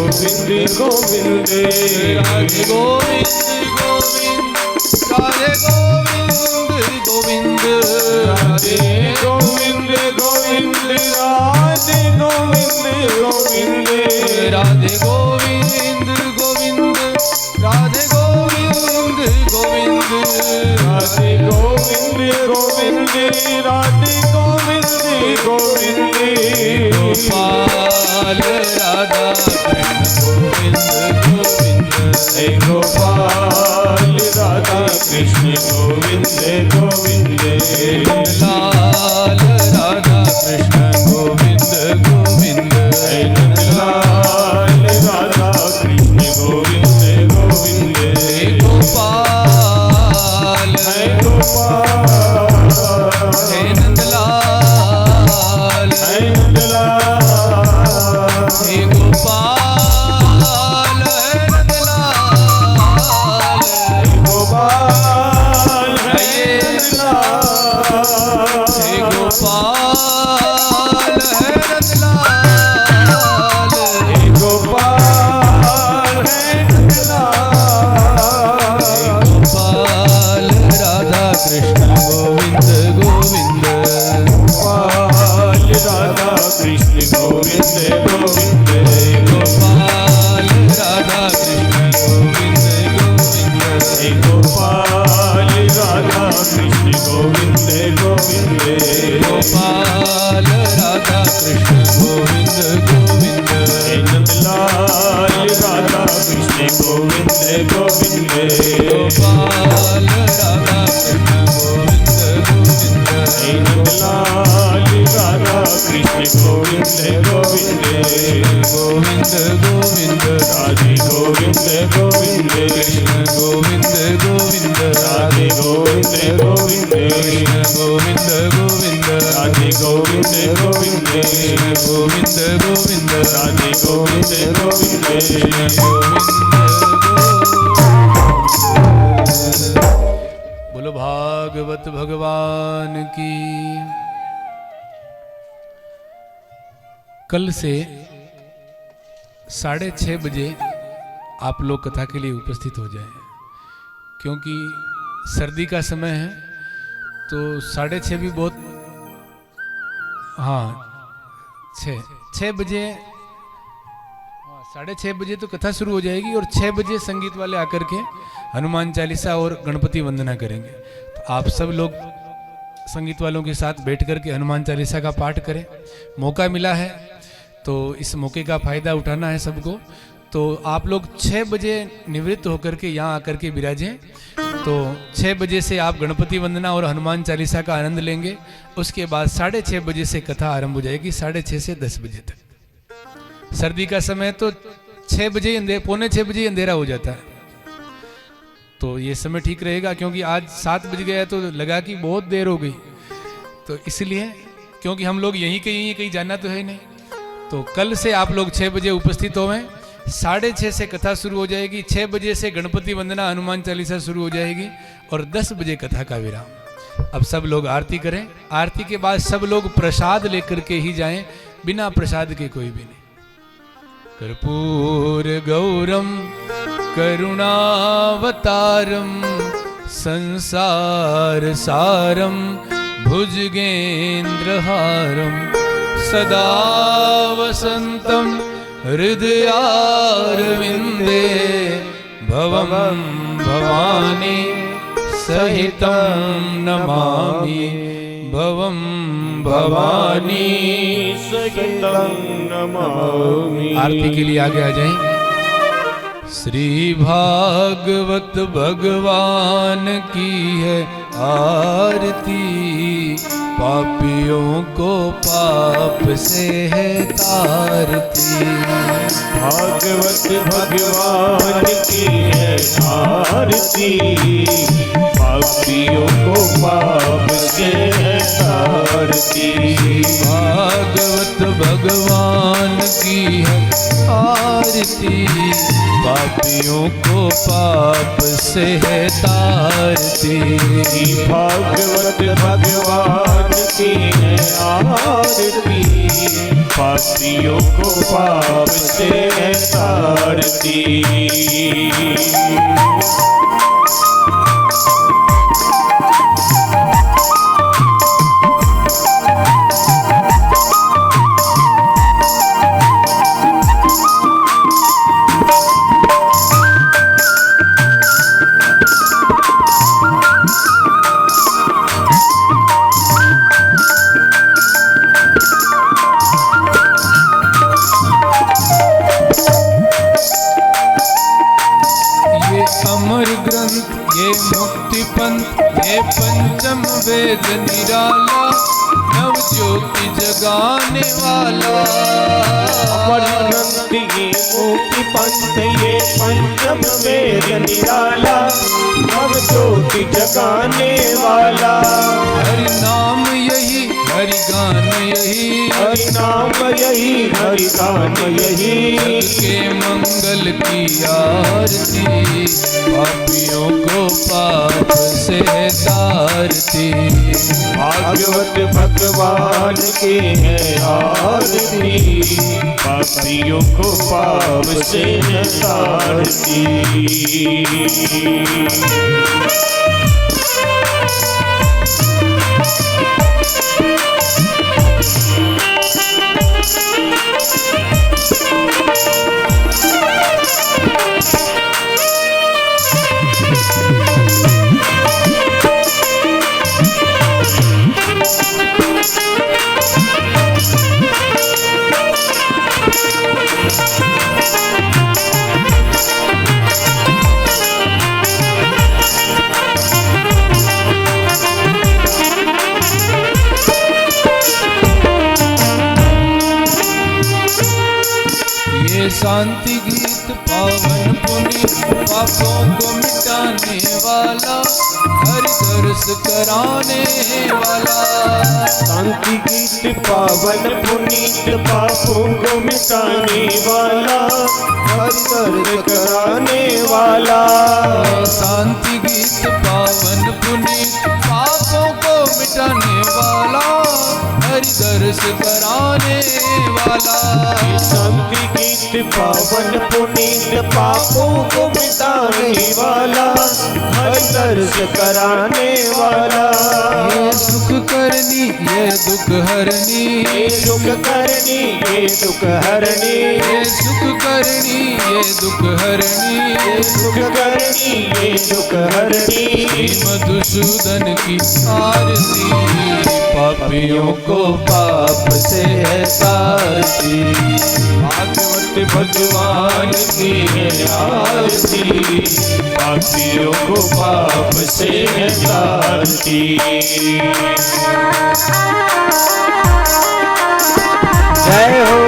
Speaker 2: गोविंद गोविंद
Speaker 1: राधे गोविंद गोविंद राधे गोविंद गोविंद
Speaker 2: राधे गोविंद गोविंद राधे गोविंद गोविंद
Speaker 1: राधे गोविंद गोविंद राधे गोविंद गोविंद
Speaker 2: राधे गोविंद गोविंद राधे गोविंद गोविंद
Speaker 1: गोपाल राधा कृष्ण गोविंद गोविंद
Speaker 2: हे गोपाल राधा कृष्ण गोविंद गोविंद
Speaker 1: लाल राधा कृष्ण गोविंद गोविंद
Speaker 2: हे नंदलाल राधा कृष्ण गोविंद गोविंद
Speaker 1: हे गोपाल
Speaker 2: हे गोपाल
Speaker 1: हे नंदलाल
Speaker 2: हे नंदलाल
Speaker 1: हे गोपाल हे नंदलाल
Speaker 2: गोपाल
Speaker 1: हे
Speaker 2: नंदलाल
Speaker 1: हे गोपाल हे नंदलाल
Speaker 2: हे गोपाल हे नंदलाल
Speaker 1: गोपाल राधा कृष्ण गोविंद गोविंद
Speaker 2: गोपाल राधा कृष्ण गोविंद गोविंद
Speaker 1: गोपाल राधा कृष्ण गोविंद गोविंद
Speaker 2: हे गोपाल राधा कृष्ण गोविंद गोविंद
Speaker 1: गोपाल राधा कृष्ण गोविंद गोविंद
Speaker 2: हे नंदलाल राधा कृष्ण गोविंद गोविंद
Speaker 1: गोपाल राधा कृष्ण गोविंद गोविंद
Speaker 2: हे नंदलाल राधा कृष्ण गोविंद गोविंद
Speaker 1: गोविंद गोविंद
Speaker 2: गोविंद
Speaker 1: कृष्ण गोविंद गोविंद
Speaker 2: राधे गोविंद गोविंद
Speaker 1: कृष्ण गोविंद गोविंद
Speaker 2: राधे गोविंद गोविंद
Speaker 1: कृष्ण गोविंद गोविंद
Speaker 2: राधे गोविंद गोविंद
Speaker 1: बोलो भागवत भगवान की। कल से 6:30 बजे आप लोग कथा के लिए उपस्थित हो जाएं, क्योंकि सर्दी का समय है तो 6:30 भी बहुत, हाँ 6 बजे, 6:30 बजे तो कथा शुरू हो जाएगी और 6 बजे संगीत वाले आकर के हनुमान चालीसा और गणपति वंदना करेंगे। तो आप सब लोग संगीत वालों के साथ बैठ कर के हनुमान चालीसा का पाठ करें। मौका मिला है तो इस मौके का फ़ायदा उठाना है सबको। तो आप लोग 6 बजे निवृत्त होकर के यहाँ आकर के विराजें। तो 6 बजे से आप गणपति वंदना और हनुमान चालीसा का आनंद लेंगे। उसके बाद 6:30 बजे से कथा आरंभ हो जाएगी, 6:30 से 10 बजे तक। सर्दी का समय तो 6 बजे, पौने 6 बजे अंधेरा हो जाता है, तो ये समय ठीक रहेगा। क्योंकि आज 7 बज गया तो लगा कि बहुत देर हो गई, तो इसलिए, क्योंकि हम लोग यहीं कहीं जाना तो है नहीं, तो कल से आप लोग 6 बजे उपस्थित होवें। 6:30 से कथा शुरू हो जाएगी, 6 बजे से गणपति वंदना हनुमान चालीसा शुरू हो जाएगी और 10 बजे कथा का विराम। अब सब लोग आरती करें। आरती के बाद सब लोग प्रसाद लेकर के ही जाएं, बिना प्रसाद के कोई भी नहीं। कर्पूर गौरम करुणावतारम संसार सारम भुजगेन्द्रहारम सदा वसंतम हृदयारविंदे भवं भवानी सहितं नमामि भवं भवानी
Speaker 2: सहितं नमामि।
Speaker 1: आरती के लिए आगे आ जाएं। श्री भागवत भगवान की है आरती, पापियों को पाप से है तारती।
Speaker 2: भागवत भगवान की है आरती, पापियों को पाप से है तारती।
Speaker 1: भागवत भगवान की है आरती, पापियों को पाप से है तारती।
Speaker 2: भागवत भगवान की है आरती, पापियों को पाप से है तारती।
Speaker 1: अमर ग्रंथ ये मुक्ति पंथ, ये पंचम वेद निराला, नव ज्योति जगाने वाला।
Speaker 2: अमर ग्रंथ ये मुक्ति पंथ, ये पंचम वेद निराला, नव ज्योति जगाने वाला।
Speaker 1: हरि नाम यही, हरि गान यही,
Speaker 2: हरि नाम यही, हरि गान यही।
Speaker 1: जग के मंगल की आरती, पापियों को पाप से तारती।
Speaker 2: भागवत भगवान की है आरती, पापियों को पाप से तारती।
Speaker 1: शांति गीत पावन पुनीत पापों को मिटाने वाला, हरि दर्श कराने वाला।
Speaker 2: शांति गीत पावन पुनीत पापों को मिटाने वाला, हरि दर्श कराने वाला।
Speaker 1: शांति गीत पावन पुनीत पापों को मिटाने वाला, हरि दर्श कराने वाला।
Speaker 2: शांति गीत पावन पुनीत पापों को मिटाने वाला, हरि दर्श कराने वाला।
Speaker 1: ये सुख करनी ये दुख हरनी,
Speaker 2: ये सुख करनी ये दुख हरनी,
Speaker 1: ये सुख करनी ये दुख हरनी,
Speaker 2: ये सुख करनी ये दुख हरनी।
Speaker 1: श्री मधुसूदन की आरती, पापियों को पाप से है तारती।
Speaker 2: भागवत भगवान की है आरती, पापियों को पाप से है तारती। जय हो।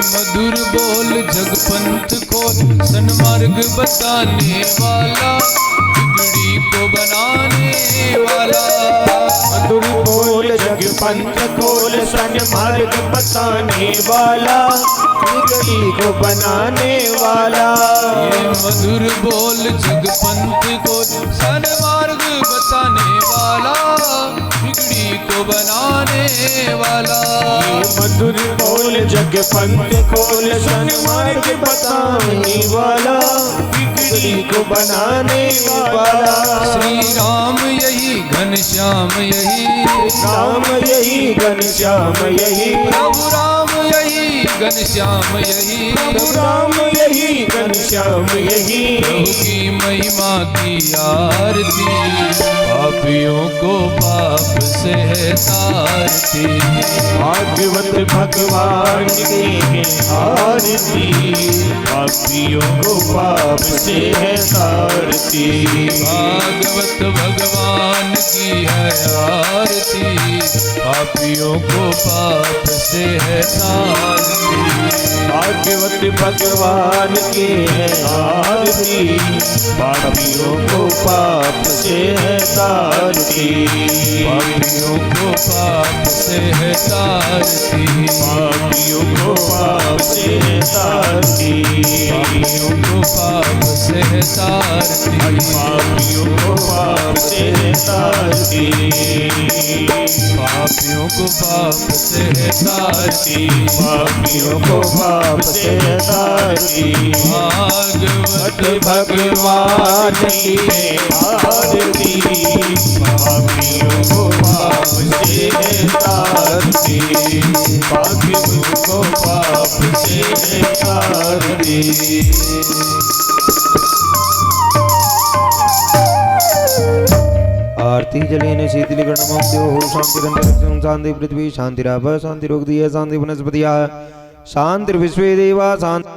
Speaker 1: मधुर बोल जगपंथ को सन्मार्ग बताने वाला, बिगड़ी को बनाने वाला।
Speaker 2: मधुर बोल जगपंथ खोल सन्मार्ग बताने वाला, बिगड़ी को बनाने वाला।
Speaker 1: ये मधुर बोल जगपंथ को सन्मार्ग बताने वाला, बिगड़ी को बनाने वाला।
Speaker 2: मधुर बोल जगपंथ खोल सन्मार्ग बताने वाला, बिगड़ी को बनाने वाला।
Speaker 1: श्री राम यही घनश्याम यही,
Speaker 2: राम यही घनश्याम यही,
Speaker 1: प्रभु राम यही घनश्याम यही,
Speaker 2: प्रभु राम यही घनश्याम यही।
Speaker 1: प्रभु की महिमा की आरती, पापियों को पाप से है तारती।
Speaker 2: भागवत भगवान की है आरती, पापियों को पाप से है तारती।
Speaker 1: भागवत भगवान की है आरती, पापियों को पाप से है तारती।
Speaker 2: भागवत भगवान की है आरती, पापियों को पाप से है तारती।
Speaker 1: पापियों को पाप से है तारती,
Speaker 2: पापियों को पाप से है तारती।
Speaker 1: पापियों को पाप से है तारती,
Speaker 2: पापियों को पाप से है तारती।
Speaker 1: पापियों को पाप से है तारती,
Speaker 2: पापियों को पाप से है तारती।
Speaker 1: भागवत
Speaker 2: भगवान की है आरती, पापियों को पाप से है तारती। पापियों को पाप से है तारती। आरती जलेन शीतलीकरणमोक्त्यो शांतिरन्तरिक्षं शांति पृथ्वी शांतिराप शांतिरोगदीय शांति वनस्पतिः शांतिर्विश्वे देवा शांति